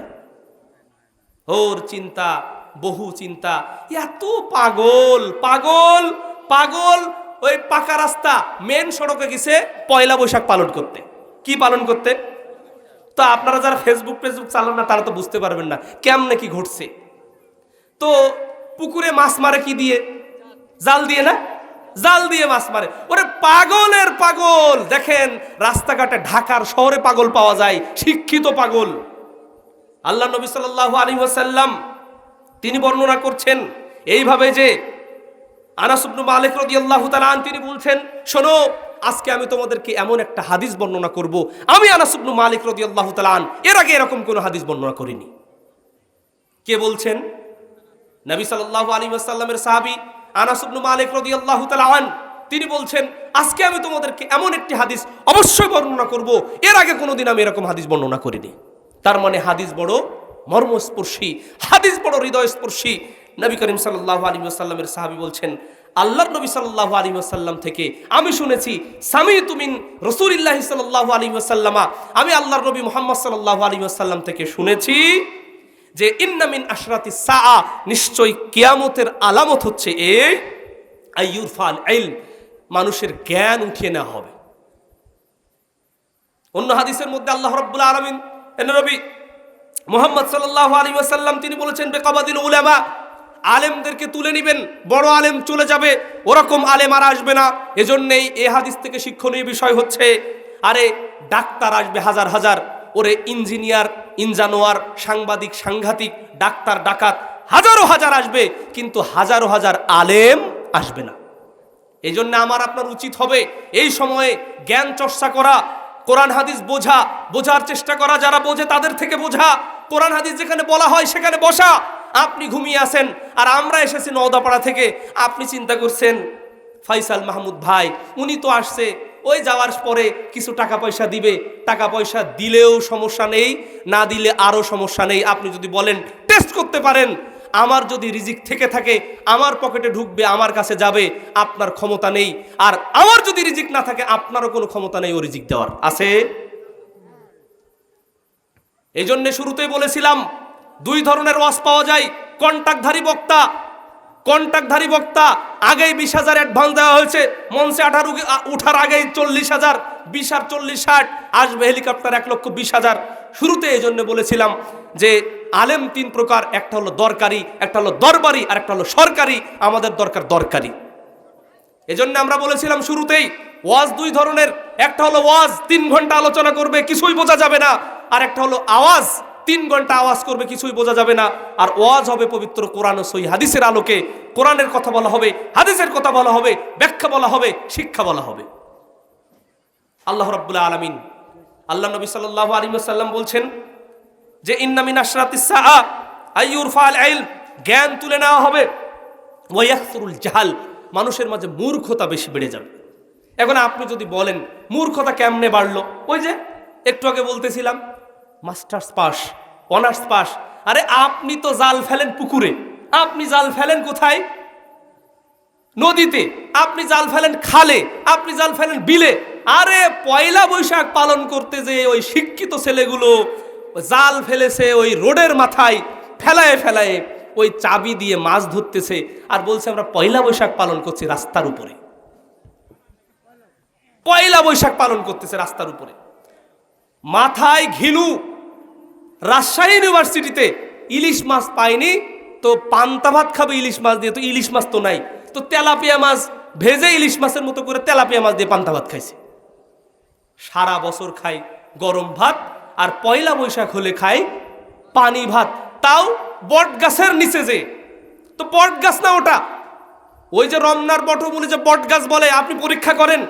ওর চিন্তা, বহু চিন্তা, এত পাগল পাগল পাগল। ওই পাকা রাস্তা মেন সড়কে গেছে পয়লা বৈশাখ পালন করতে। কি পালন করতে? তো আপনারা যারা ফেসবুক চালান না, তারা তো বুঝতে পারবেন না কেমনে কি ঘটছে। তো পুকুরে মাছ মারে কি দিয়ে? জাল দিয়ে না? জাল দিয়ে মাছ মারে। ওরে পাগলের পাগল। দেখেন রাস্তাঘাটে ঢাকার শহরে পাগল পাওয়া যায়, শিক্ষিত পাগল। আল্লাহ নবী সাল্লাল্লাহু আলাইহি ওয়াসাল্লাম তিনি বর্ণনা করছেন এইভাবে যে, আনাস ইবনে মালিক রাদিয়াল্লাহু তাআলা আন তিনি বলছেন, শোনো আজকে আমি তোমাদেরকে এমন একটা হাদিস বর্ণনা করব, আমি আনাস ইবনে মালিক রাদিয়াল্লাহু তাআলা আন এর আগে এরকম কোনো হাদিস বর্ণনা করিনি। কে বলছেন? নবী সাল্লাল্লাহু আলাইহি ওয়াসাল্লামের সাহাবী আনাস ইবনে মালিক রাদিয়াল্লাহু তাআলা আন তিনি বলছেন, আজকে আমি তোমাদেরকে এমন একটি হাদিস অবশ্যই বর্ণনা করব, এর আগে কোনোদিন আমি এরকম হাদিস বর্ণনা করিনি। তার মানে হাদিস বড় মর্মস্পর্শী, হাদিস বড় হৃদয়স্পর্শী। নবী করিম সাল্লাল্লাহু আলাইহি ওয়াসাল্লামের সাহাবী বলছেন, আল্লাহর নবী সাল্লাল্লাহু আলাইহি ওয়াসাল্লাম থেকে আমি শুনেছি, সামিতু মিন রাসূলিল্লাহি সাল্লাল্লাহু আলাইহি ওয়াসাল্লামা, আমি আল্লাহর নবী মুহাম্মদ সাল্লাল্লাহু আলাইহি ওয়াসাল্লাম থেকে শুনেছি যে, ইন্না মিন আশরাতিস সাআ, নিশ্চয় কিয়ামতের আলামত হচ্ছে এই, আইয়ুরফাল ইলম, মানুষের জ্ঞান উঠিয়ে নেওয়া হবে। অন্য হাদিসের মধ্যে আল্লাহ রাব্বুল আলামিন নবী মুহাম্মদ সাল্লাল্লাহু আলাইহি ওয়াসাল্লাম তিনি বলেছেন, বিকাবাদিল উলামা, আলেমদেরকে তুলে নেবেন, বড় আলেম চলে যাবে, ওরকম আলেম আর আসবে না। এজন্যই এই হাদিস থেকে শিক্ষণীয় বিষয় হচ্ছে, আরে ডাক্তার আসবে হাজার হাজার, ওরে ইঞ্জিনিয়ার, ইনজানোয়ার, সাংবাদিক, সাংঘাতিক, ডাক্তার, ডাকাত হাজারো হাজার আসবে, কিন্তু হাজারো হাজার আলেম আসবে না। এই জন্য আমার আপনার উচিত হবে এই সময়ে জ্ঞান চর্চা করা, কোরআন হাদিস বোঝার চেষ্টা করা, যারা বোঝে তাদের থেকে বোঝা, কোরআন হাদিস যেখানে বলা হয় সেখানে বসা। আপনি ঘুমিয়ে আছেন আর আমরা এসেছি নওদাপাড়া থেকে, আপনি চিন্তা করছেন ফয়সাল মাহমুদ ভাই উনি তো আসছে, ওই যাওয়ার পরে কিছু টাকা পয়সা দিবে, টাকা পয়সা দিলেও সমস্যা নেই, না দিলে আরও সমস্যা নেই। আপনি যদি বলেন টেস্ট করতে পারেন, আমার যদি রিজিক থেকে থাকে আমার পকেটে ঢুকবে, আমার কাছে যাবে, আপনার ক্ষমতা নেই। আর আমার যদি রিজিক না থাকে আপনারও কোনো ক্ষমতা নেই ও রিজিক দেওয়ার, আছে? এই জন্য শুরুতেই বলেছিলাম দুই ধরনের ওয়াজ পাওয়া যায়। কন্ট্রাক্টধারী বক্তা আগেই 20,000 অ্যাডভান্স দেওয়া হয়েছে, মঞ্চে উঠার আগেই 40,000, 20 আর 40 60 আসবে হেলিকপ্টার 1,20,000। শুরুতে এই জন্য বলেছিলাম যে আলেম তিন প্রকার, একটা হলো দরকারি, একটা হলো দরবারি, আর একটা হলো সরকারি। আমাদের দরকারি। এজন্য আমরা বলেছিলাম শুরুতেই ওয়াজ দুই ধরনের, একটা হলো ওয়াজ 3 ঘন্টা আলোচনা করবে কিছুই বোঝা যাবে না, আর একটা হলো আওয়াজ 3 ঘন্টা আওয়াজ করবে কিছুই বোঝা যাবে না। আর ওয়াজ হবে পবিত্র কোরআন ও সহিহ হাদিসের আলোকে, কোরআনের কথা বলা হবে, হাদিসের কথা বলা হবে, ব্যাখ্যা বলা হবে, শিক্ষা বলা হবে। আল্লাহ রাব্বুল আলামিন, আল্লাহ নবী সাল্লাল্লাহু আলাইহি ওয়াসাল্লাম বলছেন যে ইন্না মিন আশরাতিস সাআ আইয়ুরফাল ইলম, জ্ঞান তুলে নেওয়া হবে, ওয়া ইয়াকসুরুল জাহাল, মানুষের মাঝে মূর্খতা বেশি বেড়ে যাবে। এখন আপনি যদি বলেন মূর্খতা কেমনে বাড়লো, ওই যে একটু আগে বলতেছিলাম মাস্টার্স পাস, অনার্স পাস। আরে আপনি তো জাল ফেলেন পুকুরে, আপনি জাল ফেলেন কোথায়? নদীতে। আপনি জাল ফেলেন খালে, আপনি জাল ফেলেন বিলে। আরে পয়লা বৈশাখ পালন করতে যে ওই শিক্ষিত ছেলেগুলো জাল ফেলেছে ওই রোডের মাথায়, ফেলায় ওই চাবি দিয়ে মাছ ধরতেছে, আর বলছে আমরা পয়লা বৈশাখ পালন করছি রাস্তার উপরে। পয়লা বৈশাখ পালন করতেছে রাস্তার উপরে, মাথায় ঘিলু। রাজশাহী ইউনিভার্সিটিতে ইলিশ মাছ পায়নি তো পান্তা ভাত খাবে ইলিশ মাছ দিয়ে, তো ইলিশ মাছ তো নাই, তো তেলাপিয়া মাছ ভেজে ইলিশ মাছের মতো করে তেলাপিয়া মাছ দিয়ে পান্তা ভাত খাইছে। সারা বছর খায় গরম ভাত, আর পয়লা বৈশাখ হলে খায় পানি ভাত, তাও বট গাছের নিচে। যে তো বট গাছ না ওটা, ওই যে রমনার বটমূলে যে বট গাছ বলে, আপনি পরীক্ষা করেন,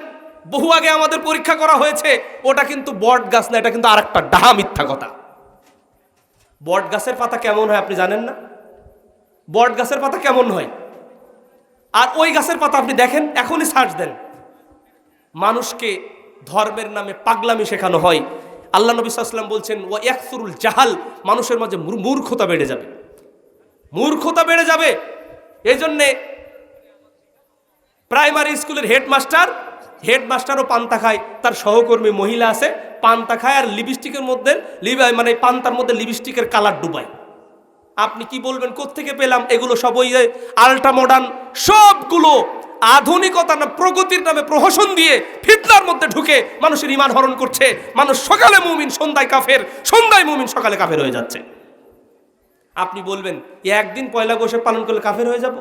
বহু আগে আমাদের পরীক্ষা করা হয়েছে, ওটা কিন্তু বট গাছ না, এটা কিন্তু আরেকটা ডাহা মিথ্যা কথা। বট গাছের পাতা কেমন হয় আপনি জানেন না? বট গাছের পাতা কেমন হয়? আর ওই গাছের পাতা আপনি দেখেন, এখনই সার্চ দেন। মানুষকে ধর্মের নামে পাগলামি শেখানো হয়। আল্লাহ নবী সাল্লাল্লাহু আলাইহি ওয়াসাল্লাম বলছেন ওয়া ইয়াকসুরুল জাহাল, মানুষের মাঝে মূর্খতা বেড়ে যাবে, মূর্খতা বেড়ে যাবে। এই জন্যে প্রাইমারি স্কুলের হেডমাস্টারও পান্তা খায়, তার সহকর্মী মহিলা আছে পান্তা খায়, আর লিপস্টিকের মধ্যে মানে পান্তার মধ্যে লিপস্টিকের কালার ডুবায়। আপনি কি বলবেন কোত্থেকে পেলাম? এগুলো সব ওই আল্ট্রা মডার্ন, সবগুলো আধুনিকতা না প্রগতির নামে প্রহসন দিয়ে ফিতনার মধ্যে ঢুকে মানুষের ঈমান হরণ করছে। মানুষ সকালে মুমিন সন্ধ্যায় কাফের, সন্ধ্যায় মুমিন সকালে কাফের হয়ে যাচ্ছে। আপনি বলবেন একদিন পয়লা বৈশাখ পালন করলে কাফের হয়ে যাব?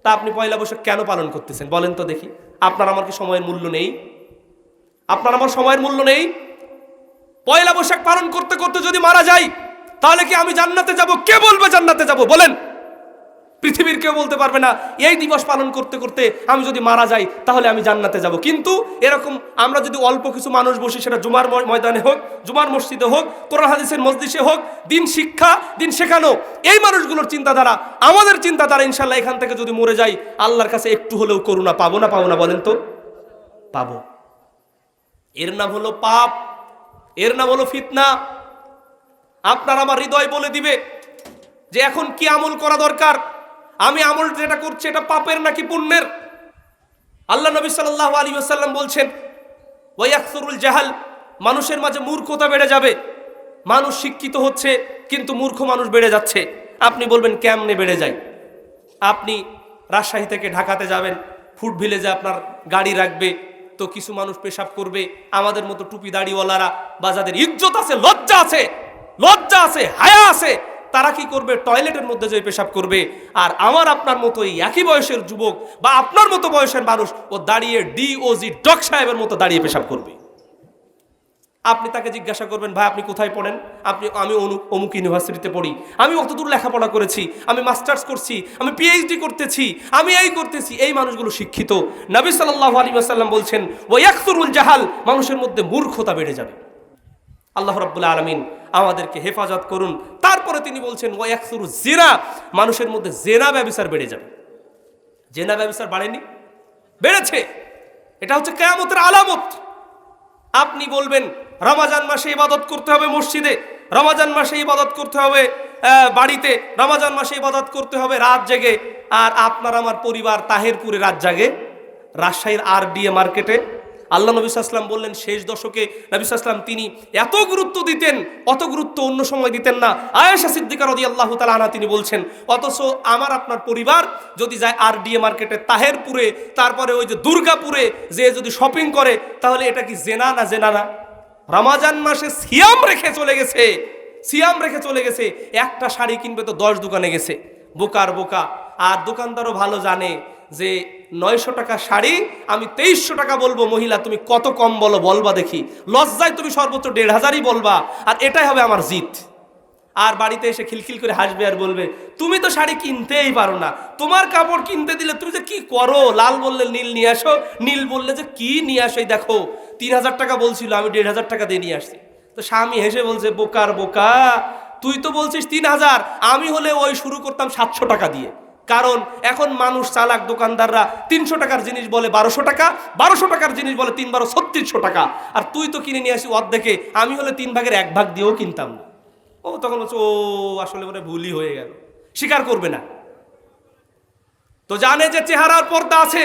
তা আপনি পয়লা বৈশাখ কেন পালন করতেছেন বলেন তো দেখি? আপনার আমার কি সময়ের মূল্য নেই? আপনার আমার সময়ের মূল্য নেই? পয়লা বৈশাখ পালন করতে করতে যদি মারা যাই তাহলে কি আমি জান্নাতে যাব? কে বলবে জান্নাতে যাব বলেন? পৃথিবীর কেউ বলতে পারবে না এই দিবস পালন করতে করতে আমি যদি মারা যাই তাহলে আমি জান্নাতে যাব। কিন্তু এরকম আমরা যদি অল্প কিছু মানুষ বসি, সেটা জুমার ময়দানে হোক, জুমার মসজিদে হোক, কোরআন হাদিসের মজলিসে হোক, দিন শিক্ষা, দিন শেখানো, এই মানুষগুলোর চিন্তাধারা, আমাদের চিন্তাধারা, ইনশাল্লাহ এখান থেকে যদি মরে যাই আল্লাহর কাছে একটু হলেও করুণা পাবো না? পাবো না বলেন তো? পাবো। এর নাম হলো পাপ, এর নাম হলো ফিতনা। আপনার আমার হৃদয় বলে দিবে যে এখন কি আমল করা দরকার, আমি আমল যেটা করছি এটা পাপের নাকি পুণ্যের। আল্লাহ নবী সাল্লাল্লাহু আলাইহি ওয়াসাল্লাম বলছেন ওয়া ইয়াকসুরুল জাহাল, মানুষের মাঝে মূর্খতা বেড়ে যাবে। মানুষ শিক্ষিত হচ্ছে কিন্তু মূর্খ মানুষ বেড়ে যাচ্ছে। আপনি বলবেন কেমনে বেড়ে যায়? আপনি রাজশাহী থেকে ঢাকাতে যাবেন, ফুড ভিলেজে আপনার গাড়ি রাখবে, তো কিছু মানুষ পেশাব করবে, আমাদের মতো টুপি দাড়িওয়ালারা বা যাদের ইজ্জত আছে, লজ্জা আছে, হায়া আছে, তারা কি করবে? টয়লেটের মধ্যে যে পেশাব করবে। আর আমার আপনার মতো এই একই বয়সের যুবক বা আপনার মতো বয়সের মানুষ ও দাঁড়িয়ে ডিওজি ডক সাহেবের মতো দাঁড়িয়ে পেশাব করবে। আপনি তাকে জিজ্ঞাসা করবেন, ভাই আপনি কোথায় পড়েন? আমি অমুক ইউনিভার্সিটিতে পড়ি, আমি অতদূর লেখাপড়া করেছি, আমি মাস্টার্স করছি, আমি পিএইচডি করতেছি, আমি এই করতেছি। এই মানুষগুলো শিক্ষিত। নবী সাল্লাল্লাহু আলাইহি ওয়াসাল্লাম বলছেন, ওয়া ইয়াকসুরুল জাহাল, মানুষের মধ্যে মূর্খতা বেড়ে যাবে। আল্লাহ রাব্বুল আলামিন আমাদেরকে হেফাজত করুন। তারপরে তিনি বলছেন, ওয়া ইয়াকসুরুজ জিনা, মানুষের মধ্যে জেনা ব্যভিচার বেড়ে যাবে। জেনা ব্যভিচার বাড়েনি? বেড়েছে। এটা হচ্ছে কিয়ামতের আলামত। আপনি বলবেন রমজান মাসে ইবাদত করতে হবে মসজিদে, রমজান মাসে ইবাদত করতে হবে বাড়িতে, রমজান মাসে ইবাদত করতে হবে রাত জেগে, আর আপনার আমার পরিবার তাহেরপুরে রাত জাগে, রাজশাহীর RDA মার্কেটে। আল্লাহ নবী সাল্লাল্লাহু আলাইহি ওয়াসাল্লাম বললেন, শেষ দশকে নবী সাল্লাল্লাহু আলাইহি ওয়াসাল্লাম তিনি এত গুরুত্ব দিতেন, অত গুরুত্ব অন্য সময় দিতেন না। আয়েশা সিদ্দিকা রাদিয়াল্লাহু তাআলা আনহা তিনি বলছেন, অথচ আমার আপনার পরিবার যদি যায় RDA মার্কেটে, তাহেরপুরে, তারপরে ওই যে দুর্গাপুরে যে যদি শপিং করে, তাহলে এটা কি জেনা না? জেনা না? রমজান মাসে সিয়াম রেখে চলে গেছে, একটা শাড়ি কিনবে তো 10 দোকানে গেছে। বোকার বোকা। আর দোকানদারও ভালো জানে যে 900 টাকা শাড়ি আমি 2300 টাকা বলবো, মহিলা তুমি কত কম বলবা দেখি, লজ্জায় তুমি সর্বোচ্চ 1500ই বলবা, আর এটাই হবে আমার জিত। আর বাড়িতে এসে খিলখিল করে হাসবে আর বলবে, তুমি তো শাড়ি কিনতেই পারো না, তোমার কাপড় কিনতে দিলে তুমি যে কি করো, লাল বললে নীল নিয়ে আসো, নীল বললে যে কি নিয়ে আসো, এই দেখো 3000 টাকা বলছিল, আমি 1500 টাকা দিয়ে নিয়ে আসছি। তো স্বামী হেসে বলছে, বোকার বোকা, তুই তো বলছিস 3000, আমি হলে ওই শুরু করতাম 700 টাকা দিয়ে। কারণ এখন মানুষ চালাক, দোকানদাররা 300 টাকার জিনিস বলে 1200 টাকা, 1200 টাকার জিনিস বলে 3 12 3600 টাকা, আর তুই তো কিনে নিয়ে আসি অর্ধেকে, আমি হলে 3 ভাগের 1 ভাগ দিয়েও কিনতাম না। ও তখন বলছে, ও আসলে মনে ভুলই হয়ে গেল, স্বীকার করবে না। তো জানে যে চেহারার পর্দা আছে,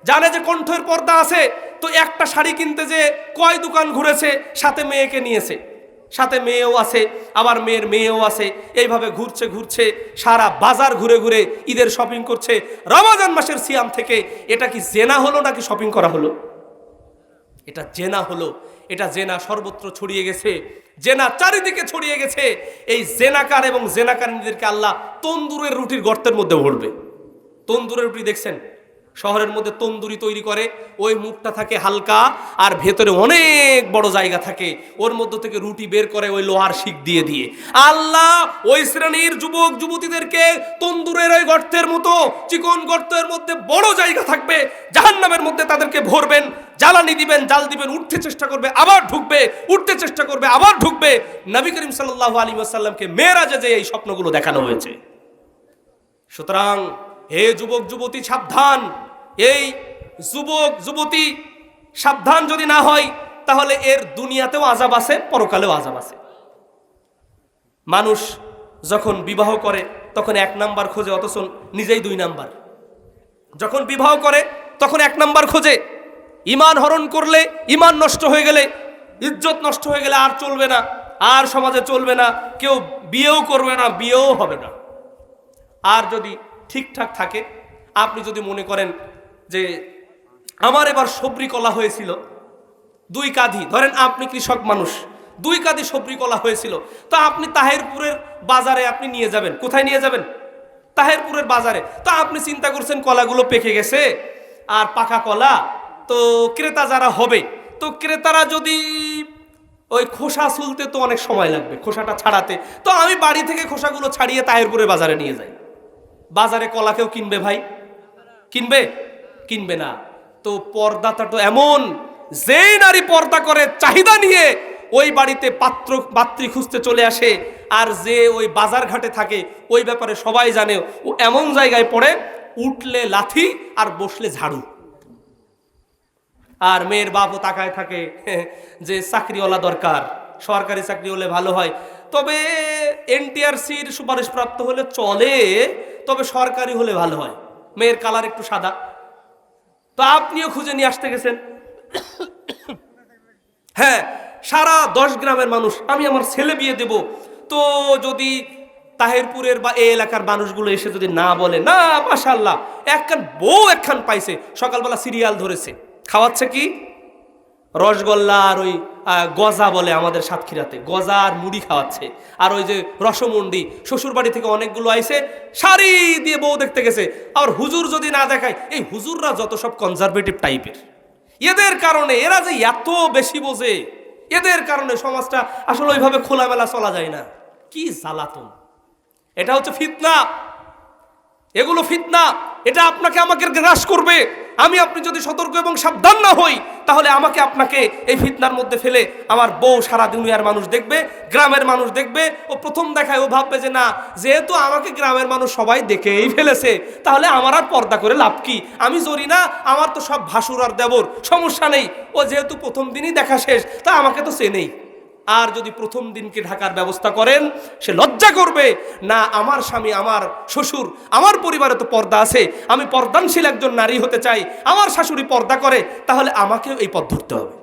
জানে যে কণ্ঠের পর্দা আছে, তো একটা শাড়ি কিনতে যে কয় দোকান ঘুরেছে, সাথে মেয়েকে নিয়েছে, সাথে মেয়েও আছে, আবার মেয়ের মেয়েও আছে, এইভাবে ঘুরছে সারা বাজার ঘুরে ঘুরে ঈদের শপিং করছে রমজান মাসের সিয়াম থেকে। এটা কি জেনা হলো নাকি শপিং করা হলো? এটা জেনা হলো। এটা জেনা সর্বত্র ছড়িয়ে গেছে, জেনা চারিদিকে ছড়িয়ে গেছে। এই জেনাকার এবং জেনাকারীদেরকে আল্লাহ তন্দুরের রুটির গর্তের মধ্যে ভরবে। তন্দুরের রুটি দেখছেন? শহরের মধ্যে তন্দুরি তৈরি করে, ওই মুখটা থাকে হালকা আর ভেতরে অনেক বড় জায়গা থাকে, ওর মধ্য থেকে রুটি বের করে ওই লোহার শিক দিয়ে দিয়ে। আল্লাহ ওই শ্রেণীর যুবক যুবতীদেরকে তন্দুরের ওই গর্তের মতো চিকন গর্তের মধ্যে বড় জায়গা থাকবে, জাহান্নামের মধ্যে তাদেরকে ভরবেন, জ্বালানি দিবেন, জাল দিবেন, উঠতে চেষ্টা করবে আবার ঢুকবে, উঠতে চেষ্টা করবে আবার ঢুকবে। নবী করিম সাল্লাল্লাহু আলাইহি ওয়াসাল্লামকে মেরাজে যে এই স্বপ্নগুলো দেখানো হয়েছে। সুতরাং হে যুবক যুবতী সাবধান, এই যুবক যুবতী সাবধান যদি না হয়, তাহলে এর দুনিয়াতেও আযাব আছে, পরকালেও আযাব আছে। মানুষ যখন বিবাহ করে তখন 1 নাম্বার খোঁজে, অথচ নিজেই 2 নাম্বার। যখন বিবাহ করে তখন 1 নাম্বার খোঁজে, ঈমান হরণ করলে, ঈমান নষ্ট হয়ে গেলে, ইজ্জত নষ্ট হয়ে গেলে আর চলবে না, আর সমাজে চলবে না, কেউ বিয়েও করবে না, বিয়েও হবে না। আর যদি ঠিকঠাক থাকে, আপনি যদি মনে করেন যে আমার এবার সবরি কলা হয়েছিল, 2 কাঁধি, ধরেন আপনি কৃষক মানুষ, 2 কাঁধি সবরি কলা হয়েছিল, তো আপনি তাহেরপুরের বাজারে আপনি নিয়ে যাবেন। কোথায় নিয়ে যাবেন? তাহেরপুরের বাজারে। তো আপনি চিন্তা করছেন কলাগুলো পেকে গেছে আর পাকা কলা, তো ক্রেতা যারা হবে, তো ক্রেতারা যদি ওই খোসা ছুলতে তো অনেক সময় লাগবে, খোসাটা ছাড়াতে, তো আমি বাড়ি থেকে খোসাগুলো ছাড়িয়ে তাহেরপুরের বাজারে নিয়ে যাই। বাজারে কলা কেউ কিনবে ভাই? কিনবে? কিনবে না। তো পর্দাটা তো এমন, যেই নারী পর্দা করে চাহিদা নিয়ে ওই বাড়িতে পাত্রী খুঁজতে চলে আসে, আর যে ওই বাজার ঘাটে থাকে ওই ব্যাপারে সবাই জানে, ও এমন জায়গায় পড়ে, উঠলে লাথি আর বসলে ঝাড়ু। আর মেয়ের বাপও তাকায় থাকে যে চাকরিওয়ালা দরকার, সরকারি চাকরি হলে ভালো হয়, তবে NTRCর সুপারিশপ্রাপ্ত হলে চলে, তবে সরকারি হলে ভালো হয়, মেয়ের কালার একটু সাদা। তো আপনিও খুঁজে নিয়ে আসতে গেছেন। হ্যাঁ, সারা 10 গ্রামের মানুষ, আমি আমার ছেলে বিয়ে দেব, তো যদি তাহেরপুরের বা এই এলাকার মানুষগুলো এসে যদি না বলে, না মাশাআল্লাহ একখান বউ একখান পাইছে, সকালবেলা সিরিয়াল ধরেছে, খাওয়াচ্ছে কি রসগোল্লা আর ওই গজা বলে আমাদের সাতক্ষীরাতে, গজা আর মুড়ি খাওয়াচ্ছে, আর ওই যে রসমুন্ডি, শ্বশুর বাড়ি থেকে অনেকগুলো আইছে, শাড়ি দিয়ে বউ দেখতে গেছে। আর হুজুর যদি না দেখায়, এই হুজুররা যত সব কনজারভেটিভ টাইপের, এদের কারণে এরা যে এত বেশি বোঝে, এদের কারণে সমাজটা আসলে ওইভাবে খোলামেলা চলা যায় না। কি জ্বালাতন! এটা হচ্ছে ফিতনা, এগুলো ফিতনা। এটা আপনাকে আমাকে গ্রাস করবে। আপনি যদি সতর্ক এবং সাবধান না হই, তাহলে আমাকে আপনাকে এই ফিতনার মধ্যে ফেলে আমার বউ সারা দুনিয়ার মানুষ দেখবে, গ্রামের মানুষ দেখবে। ও প্রথম দেখায় ও ভাববে যে না, যেহেতু আমাকে গ্রামের মানুষ সবাই দেখেই ফেলেছে, তাহলে আমার আর পর্দা করে লাভ কি? আমি জরি না, আমার তো সব ভাসুর আর দেবর, সমস্যা নেই। ও যেহেতু প্রথম দিনই দেখা শেষ, তা আমাকে তো চেনেই। আর যদি প্রথম দিনকে ঢাকার ব্যবস্থা করেন, সে লজ্জা করবে না, আমার স্বামী, আমার শ্বশুর, আমার পরিবারে তো পর্দা আছে, আমি পর্দানশীল একজন নারী হতে চাই, আমার শাশুড়ি পর্দা করে, তাহলে আমাকেও এই পথ ধরতে হবে।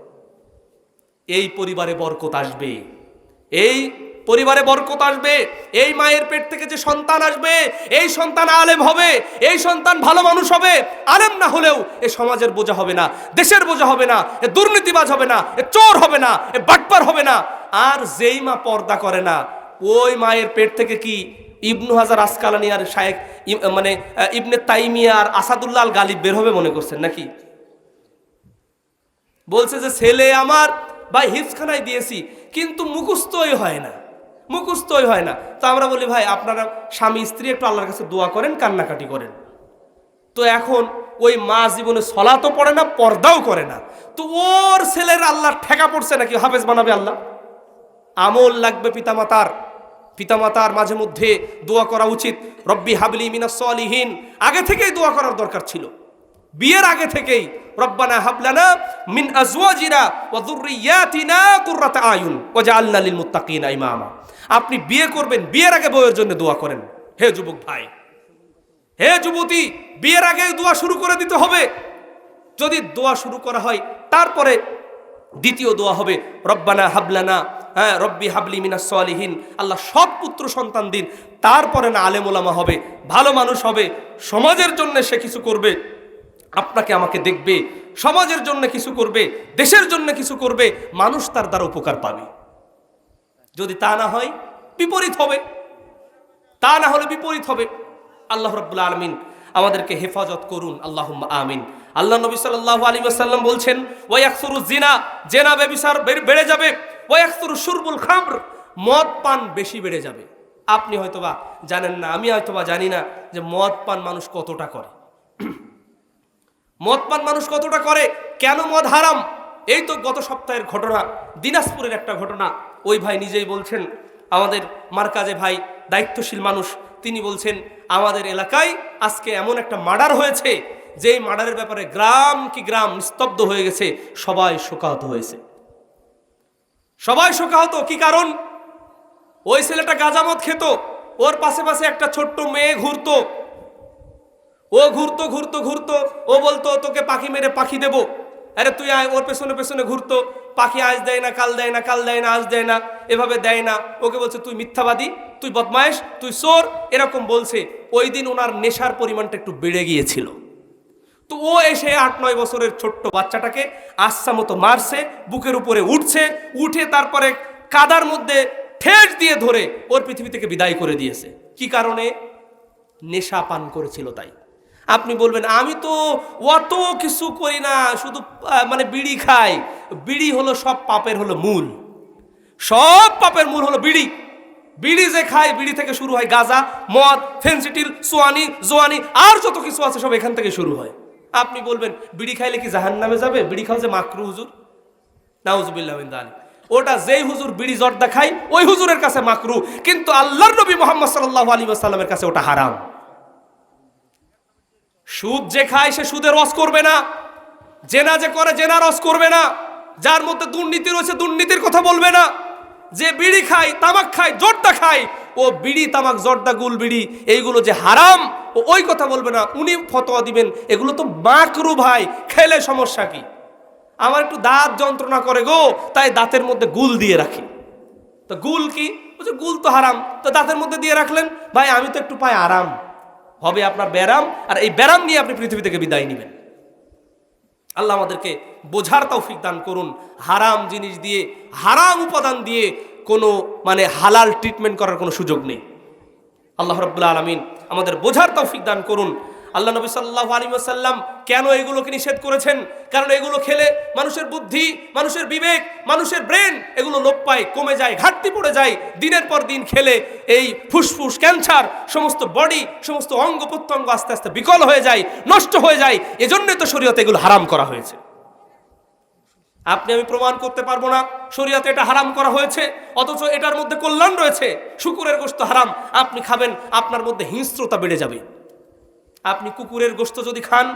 এই পরিবারে বরকত আসবে, এই পরিবারে বরকত আসবে। এই মায়ের পেট থেকে যে সন্তান আসবে, এই সন্তান আলেম হবে, এই সন্তান ভালো মানুষ হবে। আলেম না হলেও এ সমাজের বোঝা হবে না, দেশের বোঝা হবে না, এ দুর্নীতিবাজ হবে না, এ চোর হবে না, এ বাটপার হবে না। আর যেই মা পর্দা করে না, ওই মায়ের পেট থেকে কি ইবনু হাজার আসকালানি আর শায়েখ মানে ইবনে তাইমিয়া আর আসাদুল্লাহ আল গালিব বের হবে মনে করছেন নাকি? বলছে যে ছেলে আমার ভাই হিফজখানায় দিয়েছি, কিন্তু মুখস্থই হয় না, মুখস্থই হয় না। তো আমরা বলি ভাই আপনারা স্বামী স্ত্রী একটু আল্লাহর কাছে দোয়া করেন, কান্নাকাটি করেন। তো এখন ওই মা জীবনে সলাতও পড়ে না, পর্দাও করে না, তো ওর ছেলের আল্লাহর ঠেকা পড়ছে নাকি হাফেজ বানাবে আল্লাহ? আমল লাগবে পিতামাতার। পিতামাতার মাঝে মধ্যে দোয়া করা উচিত। রব্বি হাবলি মিনাস সলিহিন আগে থেকেই দোয়া করার দরকার ছিল, বিয়ের আগে থেকেই। রব্বানা হাবলানা মিন আজওয়াজিনা ওয়া যুররিয়াতিনা কুররাতা আয়ুন ওয়াজআলনা লিল মুত্তাকিনা ইমামা। আপনি বিয়ে করবেন, বিয়ের আগে বউয়ের জন্য দোয়া করেন। হে যুবক ভাই, হে যুবতী, বিয়ের আগে দোয়া শুরু করে দিতে হবে। যদি দোয়া শুরু করা হয়, তারপরে দ্বিতীয় দোয়া হবে রব্বানা হাবলানা, রব্বি হাবলি মিনাস সলিহিন, আল্লাহ সৎ পুত্র সন্তান দিন। তারপরে না আলেম ওলামা হবে, ভালো মানুষ হবে, সমাজের জন্য সে কিছু করবে, আপনাকে আমাকে দেখবে, সমাজের জন্য কিছু করবে, দেশের জন্য কিছু করবে, মানুষ তার দ্বারা উপকার পাবে। যদি তা না হয় বিপরীত হবে, তা না হলে বিপরীত হবে। আল্লাহ রাব্বুল আলামিন আমাদেরকে হেফাজত করুন, আল্লাহুম্মা আমিন। আল্লাহ নবী সাল্লাল্লাহু আলাইহি ওয়াসাল্লাম বলছেন ওয়ায়াকসুরু জিনা, জিনা ব্যভিচার বেড়ে যাবে। ওয়ায়াকসুরু শুরবুল খামর, মদ পান বেশি বেড়ে যাবে। আপনি হয়তোবা জানেন না, আমি হয়তোবা জানি না যে মদ পান মানুষ কতটা করে। মদ পান মানুষ কতটা করে, কেন মদ হারাম? এই তো গত সপ্তাহের ঘটনা, দিনাজপুরের একটা ঘটনা। ওই ভাই নিজেই বলছেন, আমাদের মার্কাজে ভাই দায়িত্বশীল মানুষ, তিনি বলছেন আমাদের এলাকায় আজকে এমন একটা মার্ডার হয়েছে, যেই মার্ডারের ব্যাপারে গ্রাম কি গ্রাম নিস্তব্ধ হয়ে গেছে, সবাই শোকাহত হয়েছে, সবাই শোকাহত। কি কারণ? ওই ছেলেটা গাঁজা মদ খেত, ওর পাশে পাশে একটা ছোট্ট মেয়ে ঘুরতো, ও ঘুরতো ঘুরতো ঘুরতো, ও বলতো তোকে পাখি মেরে পাখি দেবো, আরে তুই আয়। ওর পেছনে পেছনে ঘুরতো, পাখি আজ দেয় না, কাল দেয় না, কাল দেয় না, আজ দেয় না, এভাবে দেয় না। ওকে বলছে তুই মিথ্যাবাদী, তুই বদমায়েশ, তুই চোর, এরকম বলছে। ওই দিন ওনার নেশার পরিমাণটা একটু বেড়ে গিয়েছিল। তো ও এসে 8-9 বছরের ছোট্ট বাচ্চাটাকে আচ্ছা মতো মারছে, বুকের উপরে উঠছে, উঠে তারপরে কাদার মধ্যে ঠেস দিয়ে ধরে ওর পৃথিবী থেকে বিদায় করে দিয়েছে। কি কারণে? নেশা পান করেছিল তাই। আপনি বলবেন আমি তো অত কিছু করি না, শুধু মানে বিড়ি খাই। বিড়ি হলো সব পাপের হলো মূল, সব পাপের মূল হলো বিড়ি। বিড়ি যে খায়, বিড়ি থেকে শুরু হয় গাঁজা, মদ, ফেনসিডিল, সোয়ানি, জোয়ানি, আর যত কিছু আছে সব এখান থেকে শুরু হয়। আপনি বলবেন বিড়ি খাইলে কি জাহান্নামে যাবে? বিড়ি খাওয়া যে মাকরু হুজুর, নাউজুবিল্লাহ মিন যালিক। ওটা যেই হুজুর বিড়ি জর্দা খায় ওই হুজুরের কাছে মাকরু, কিন্তু আল্লাহর নবী মুহাম্মদ সাল্লাল্লাহু আলাইহি ওয়াসাল্লামের কাছে ওটা হারাম। সুদ যে খায় সে সুদের রস করবে না, জেনা যে করে জেনা রস করবে না, যার মধ্যে দুর্নীতি রয়েছে দুর্নীতির কথা বলবে না, যে বিড়ি খায়, তামাক খায়, জর্দা খায়, ও বিড়ি, তামাক, জর্দা, গুল বিড়ি এইগুলো যে হারাম ও ওই কথা বলবে না। উনি ফতোয়া দিবেন এগুলো তো মাকরু ভাই, খেলে সমস্যা কি? আমার একটু দাঁত যন্ত্রণা করে গো, তাই দাঁতের মধ্যে গুল দিয়ে রাখি। তো গুল কি? বলছে গুল তো হারাম, তো দাঁতের মধ্যে দিয়ে রাখলেন। ভাই আমি তো একটু পাই আরাম, হবে আপনার ব্যারাম, আর এই ব্যারাম নিয়ে আপনি পৃথিবী থেকে বিদায় নেবেন। আল্লাহ আমাদেরকে বোঝার তৌফিক দান করুন। হারাম জিনিস দিয়ে, হারাম উপাদান দিয়ে কোনো মানে হালাল ট্রিটমেন্ট করার কোনো সুযোগ নেই। আল্লাহ রাব্বুল আলামিন আমাদের বোঝার তৌফিক দান করুন। আল্লাহ নবী সাল্লাল্লাহু আলাইহি ওয়াসাল্লাম কেন এগুলোকে নিষেধ করেছেন? কারণ এগুলো খেলে মানুষের বুদ্ধি, মানুষের বিবেক, মানুষের ব্রেন এগুলো লোপ পায়, কমে যায়, ঘাটতি পড়ে যায়। দিনের পর দিন খেলে এই ফুসফুস, ক্যান্সার, সমস্ত বডি, সমস্ত অঙ্গ প্রত্যঙ্গ আস্তে আস্তে বিকল হয়ে যায়, নষ্ট হয়ে যায়। এজন্যই তো শরীয়তে এগুলো হারাম করা হয়েছে। আপনি আমি প্রমাণ করতে পারবো না শরীয়তে এটা হারাম করা হয়েছে, অথচ এটার মধ্যে কল্যাণ রয়েছে। শুকুরের গোশত হারাম, আপনি খাবেন, আপনার মধ্যে হিংস্রতা বেড়ে যাবে। আপনি কুকুরের গোশত যদি খান,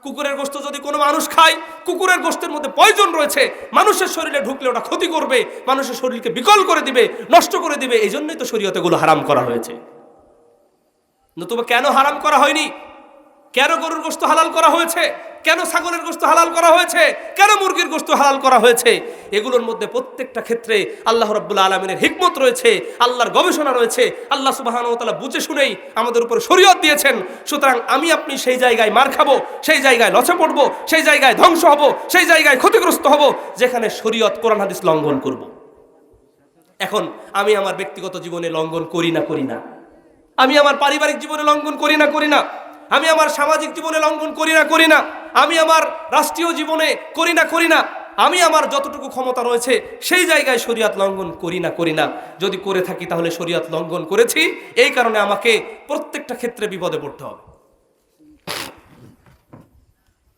কুকুরের গোশত যদি কোনো মানুষ খায়, কুকুরের গোশতের মধ্যে পয়জন রয়েছে, মানুষের শরীরে ঢুকলে ওটা ক্ষতি করবে, মানুষের শরীরকে বিকল করে দিবে, নষ্ট করে দিবে। এই জন্যই তো শরীয়তে এগুলো হারাম করা হয়েছে। নতুবা কেন হারাম করা হয়নি? কেন গরুর গোশত হালাল করা হয়েছে? কেন ছাগলের গোশত হালাল করা হয়েছে? কেন মুরগির গোশত হালাল করা হয়েছে? এগুলোর মধ্যে প্রত্যেকটা ক্ষেত্রে আল্লাহ রাব্বুল আলামিনের হিকমত রয়েছে, আল্লাহর গবেষণা রয়েছে। আল্লাহ সুবহানাহু ওয়া তাআলা বুঝে শুনেই আমাদের উপর শরীয়ত দিয়েছেন। সুতরাং আমি আপনি সেই জায়গায় মার খাবো, সেই জায়গায় লচে পড়বো, সেই জায়গায় ধ্বংস হব, সেই জায়গায় ক্ষতিগ্রস্ত হব যেখানে শরীয়ত, কোরআন হাদিস লঙ্ঘন করব। এখন আমি আমার ব্যক্তিগত জীবনে লঙ্ঘন করি না, আমি আমার পারিবারিক জীবনে লঙ্ঘন করি না, আমি আমার সামাজিক জীবনে লঙ্ঘন করি না, আমি আমার রাষ্ট্রীয় জীবনে করি না, আমি আমার যতটুকু ক্ষমতা রয়েছে সেই জায়গায় শরীয়ত লঙ্ঘন করি না। যদি করে থাকি তাহলে শরীয়ত লঙ্ঘন করেছি, এই কারণে আমাকে প্রত্যেকটা ক্ষেত্রে বিপদে পড়তে হবে।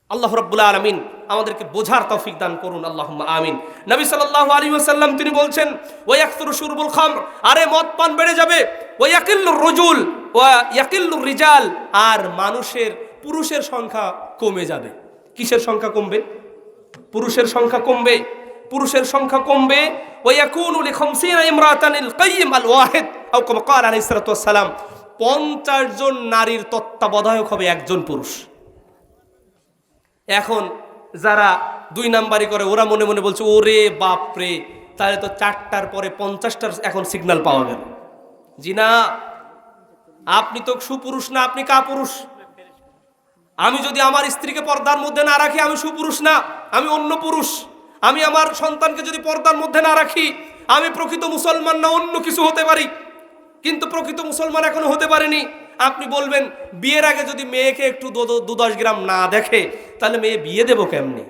আল্লাহ রাব্বুল আলামিন আমাদেরকে বোঝার তৌফিক দান করুন, আল্লাহুম্মা আমিন। নবী সাল্লাল্লাহু আলাইহি ওয়াসাল্লাম তিনি বলছেন, ওয়া ইয়াকসুরু শুরবুল খামর, আরে মদ পান বেড়ে যাবে, ওয়া ইয়াকিল্লুর রজুল ওয়া ইয়াকিল্লুর রিজাল, আর পুরুষের সংখ্যা কমে যাবে। কিসের সংখ্যা কমবে? পুরুষের সংখ্যা কমবে। পুরুষের সংখ্যা কমবে। ওয়া ইয়াকুনু লি50 ইমরাতানিল কাইয়িম আল ওয়াহিদ আও কামা ক্বালা আলাইহিস সালাতু ওয়াস সালাম, 50 জন নারীর তত্ত্বাবধায়ক হবে একজন পুরুষ। এখন যারা 2 নাম্বারি করে ওরা মনে মনে বলছে, ওরে বাপরে, তাহলে তো 4টার পরে 50টার এখন সিগন্যাল পাওয়া গেল। জি না, আপনি তো সুপুরুষ না, আপনি কাপুরুষ। আমি যদি আমার স্ত্রীকে পর্দার মধ্যে না রাখি, আমি সুপুরুষ না, আমি অন্য পুরুষ। আমি আমার সন্তানকে যদি পর্দার মধ্যে না রাখি, আমি প্রকৃত মুসলমান না, অন্য কিছু হতে পারি, কিন্তু প্রকৃত মুসলমান এখনো হতে পারেনি। আপনি বলবেন, বিয়ের আগে যদি মেয়েকে একটু 2-10 গ্রাম না দেখে তাহলে মেয়ে বিয়ে দেবো কেমনি?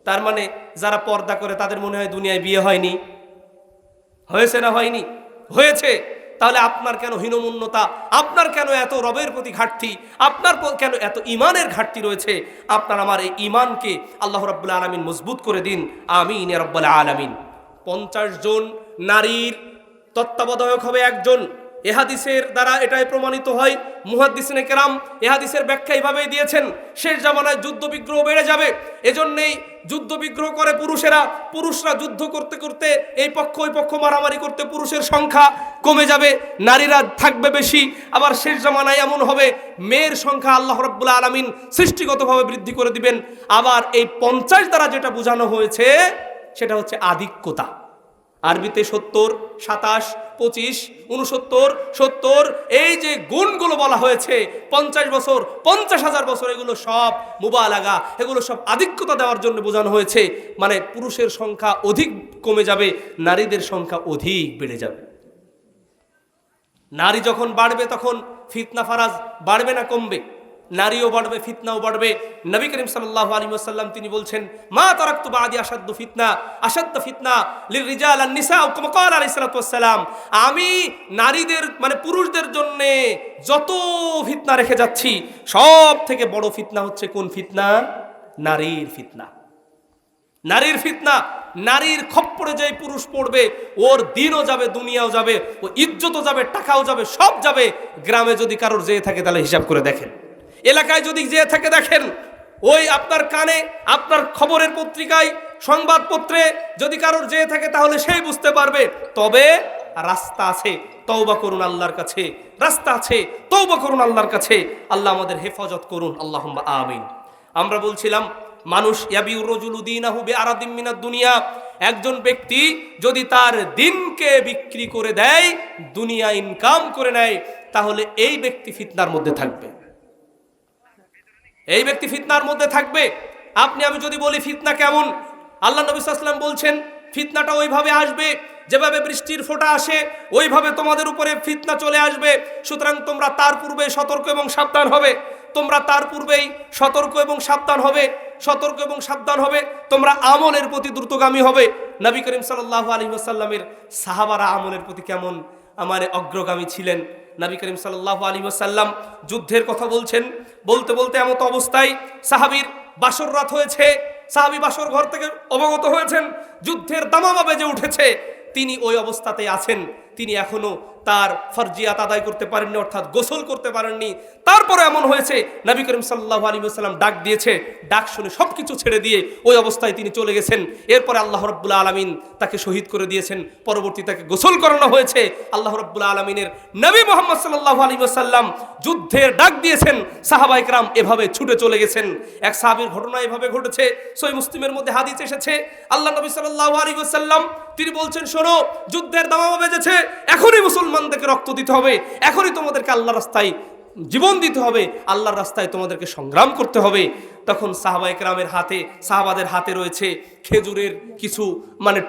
তার মানে যারা পর্দা করে তাদের মনে হয় দুনিয়ায় বিয়ে হয়নি। হয়েছে না হয়নি? হয়েছে। তাহলে আপনার কেন হীনমন্যতা? আপনার কেন এত রবের প্রতি ঘাটতি? আপনার কেন এত ইমানের ঘাটতি রয়েছে? আপনার আমার এই ইমানকে আল্লাহ রাব্বুল আলামিন মজবুত করে দিন, আমিন ইয়া রাব্বাল আলামিন। 50 জন নারীর তত্ত্বাবধায়ক হবে একজন। এ হাদিসের দ্বারা এটাই প্রমাণিত হয়, মুহাদ্দিসিনে কেরাম এ হাদিসের ব্যাখ্যা এইভাবেই দিয়েছেন, শেষ জামানায় যুদ্ধ বিগ্রহ বেড়ে যাবে। এজন্যই যুদ্ধ বিগ্রহ করে পুরুষরা যুদ্ধ করতে করতে এই পক্ষ ওই পক্ষ মারামারি করতে পুরুষের সংখ্যা কমে যাবে, নারীরা থাকবে বেশি। আবার শেষ জামানায় এমন হবে, মেয়ের সংখ্যা আল্লাহ রাব্বুল আলামিন সৃষ্টিগতভাবে বৃদ্ধি করে দিবেন। আবার এই 50 দ্বারা যেটা বোঝানো হয়েছে সেটা হচ্ছে আধিক্যতা। আরবিতে 70, 27, 25, 69, 70 এই যে গুণগুলো বলা হয়েছে, 50 বছর, 50,000 বছর, এগুলো সব মুবালাগা, এগুলো সব আধিক্যতা দেওয়ার জন্য বোঝানো হয়েছে। মানে পুরুষের সংখ্যা অধিক কমে যাবে, নারীদের সংখ্যা অধিক বেড়ে যাবে। নারী যখন বাড়বে তখন ফিতনা ফারাজ বাড়বে না কমবে? নারীও বাড়বে, ফিতনাও বাড়বে। নবী করিম সাল্লাল্লাহু আলাইহি ওয়াসাল্লাম তিনি বলছেন, মা তারাকতু বাদি আশাদ্দু ফিতনা লিররিজাল আন নিসা কামা ক্বালা আলাইহিস সালাতু ওয়াস সালাম, আমি নারীদের মানে পুরুষদের জন্য যত ফিতনা রেখে যাচ্ছি, সব থেকে বড় ফিতনা হচ্ছে কোন ফিতনা? নারীর ফিতনা। নারীর ফিতনা। নারীর খপ্পরে যে পুরুষ পড়বে, ওর দিনও যাবে, দুনিয়াও যাবে, ও ইজ্জতও যাবে, টাকাও যাবে, সব যাবে। গ্রামে যদি কারোর যেয়ে থাকে তাহলে হিসাব করে দেখেন, এলাকায় যদি যেয়ে থাকে দেখেন, ওই আপনার কানে, আপনার খবরের পত্রিকায়, সংবাদপত্রে যদি কারোর যেয়ে থাকে তাহলে সেই বুঝতে পারবে। তবে রাস্তা আছে, তওবা করুন আল্লাহর কাছে, রাস্তা আছে, তওবা করুন আল্লাহর কাছে। আল্লাহ আমাদের হেফাজত করুন, আল্লাহুম্মা আমিন। আমরা বলছিলাম, মানুষ ইয়াবিউ রাজুলু দীনাহু বিআরাদিম মিনাদ দুনিয়া, একজন ব্যক্তি যদি তার দিনকে বিক্রি করে দেয়, দুনিয়া ইনকাম করে নেয়, তাহলে এই ব্যক্তি ফিতনার মধ্যে থাকবে। এই ব্যক্তি ফিতনার মধ্যে থাকবে। আপনি আমি যদি বলি ফিতনা কেমন, আল্লাহ নবী সাল্লাল্লাহু আলাইহি ওয়াসাল্লাম বলছেন, ফিতনাটা ওইভাবে আসবে যেভাবে বৃষ্টির ফোঁটা আসে, ওইভাবে তোমাদের উপরে ফিতনা চলে আসবে। সুতরাং তোমরা তার পূর্বে সতর্ক এবং সাবধান হবে। তোমরা তার পূর্বেই সতর্ক এবং সাবধান হবে, সতর্ক এবং সাবধান হবে, তোমরা আমলের প্রতি দ্রুতগামী হবে। নবী করিম সাল্লাল্লাহু আলাইহি ওয়াসাল্লামের সাহাবারা আমলের প্রতি কেমন অগ্রগামী ছিলেন। নবী করিম সাল্লাল্লাহু আলাইহি ওয়াসাল্লাম যুদ্ধের কথা বলছেন, বলতে বলতে এমত অবস্থায় সাহাবীর বাসর রাত হয়েছে, সাহাবী বাসর ঘর থেকে অবগত হয়েছেন যুদ্ধের দামামা বেজে উঠেছে। তিনি ওই অবস্থাতে আছেন, তিনি এখনো তার ফরজিয়াত আদায় করতে পারেননি, অর্থাৎ গোসল করতে পারেননি। তারপরে এমন হয়েছে নবী করিম সাল্লাল্লাহু আলাইহি ওয়াসাল্লাম ডাক দিয়েছে, ডাক শুনে সবকিছু ছেড়ে দিয়ে ওই অবস্থায় তিনি চলে গেছেন। এরপরে আল্লাহ রাব্বুল আলামিন তাকে শহীদ করে দিয়েছেন, পরবর্তী তাকে গোসল করানো হয়েছে। আল্লাহ রাব্বুল আলামিনের নবী মুহাম্মদ সাল্লাল্লাহু আলাইহি ওয়াসাল্লাম যুদ্ধের ডাক দিয়েছেন, সাহাবায়ে কেরাম এভাবে ছুটে চলে গেছেন। এক সাহাবীর ঘটনা এভাবে ঘটেছে, সহিহ মুসলিমের মধ্যে হাদিস এসেছে। আল্লাহ নবী সাল্লাল্লাহু আলাইহি ওয়াসাল্লাম তিনি বলছেন, শোনো, যুদ্ধের দামামা বেজেছে, এখনই মুসলমানদেরকে রক্ত দিতে হবে, এখনই তোমাদেরকে আল্লাহর রাস্তায় জীবন দিতে হবে, আল্লাহর রাস্তায় তোমাদেরকে সংগ্রাম করতে হবে। তখন সাহাবায়ে কেরামের হাতে, সাহাবাদের হাতে রয়েছে খেজুরের কিছু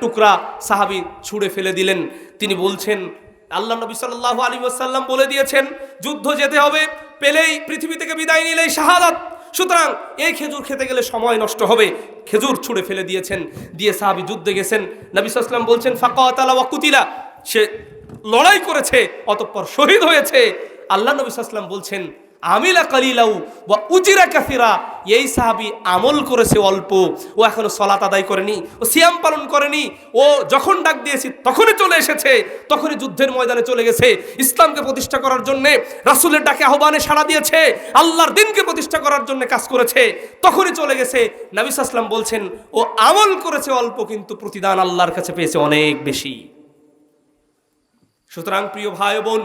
টুকরা, সাহাবী ছুঁড়ে ফেলে দিলেন। তিনি বলছেন, আল্লাহ নবী সাল্লাল্লাহু আলাইহি ওয়াসাল্লাম বলে দিয়েছেন যুদ্ধ যেতে হবে, পেলেই পৃথিবী থেকে বিদায় নিলেই শাহাদাত, সুতরাং এই খেজুর খেতে গেলে সময় নষ্ট হবে। খেজুর ছুঁড়ে ফেলে দিয়েছেন, দিয়ে সাহাবী যুদ্ধে গেছেন। নবী সাল্লাল্লাহু আলাইহি ওয়াসাল্লাম বলছেন, ফাকাতালা ওয়া কুতিলা, সে লড়াই করেছে, অতঃপর শহীদ হয়েছে। আল্লাহ নবী সাল্লাল্লাহু আলাইহি ওয়াসাল্লাম বলছেন, আমিলা কালিলাউ ওয়া উজিরা কাসিরা, এই সাহাবী আমল করেছে অল্প, ও এখনো সালাত আদায় করেনি, ও সিয়াম পালন করেনি, ও যখন ডাক দিয়েছি তখনই চলে এসেছে, তখনই যুদ্ধের ময়দানে চলে গেছে, ইসলামকে প্রতিষ্ঠা করার জন্য রাসূলের ডাকে আহ্বানে সাড়া দিয়েছে, আল্লাহর দ্বীনকে প্রতিষ্ঠা করার জন্য কাজ করেছে, তখনই চলে গেছে। নবী সাল্লাল্লাহু আলাইহি ওয়াসাল্লাম বলছেন, ও আমল করেছে অল্প, কিন্তু প্রতিদান আল্লাহর কাছে পেয়েছে অনেক বেশি। সুতরাং প্রিয় ভাই বোন,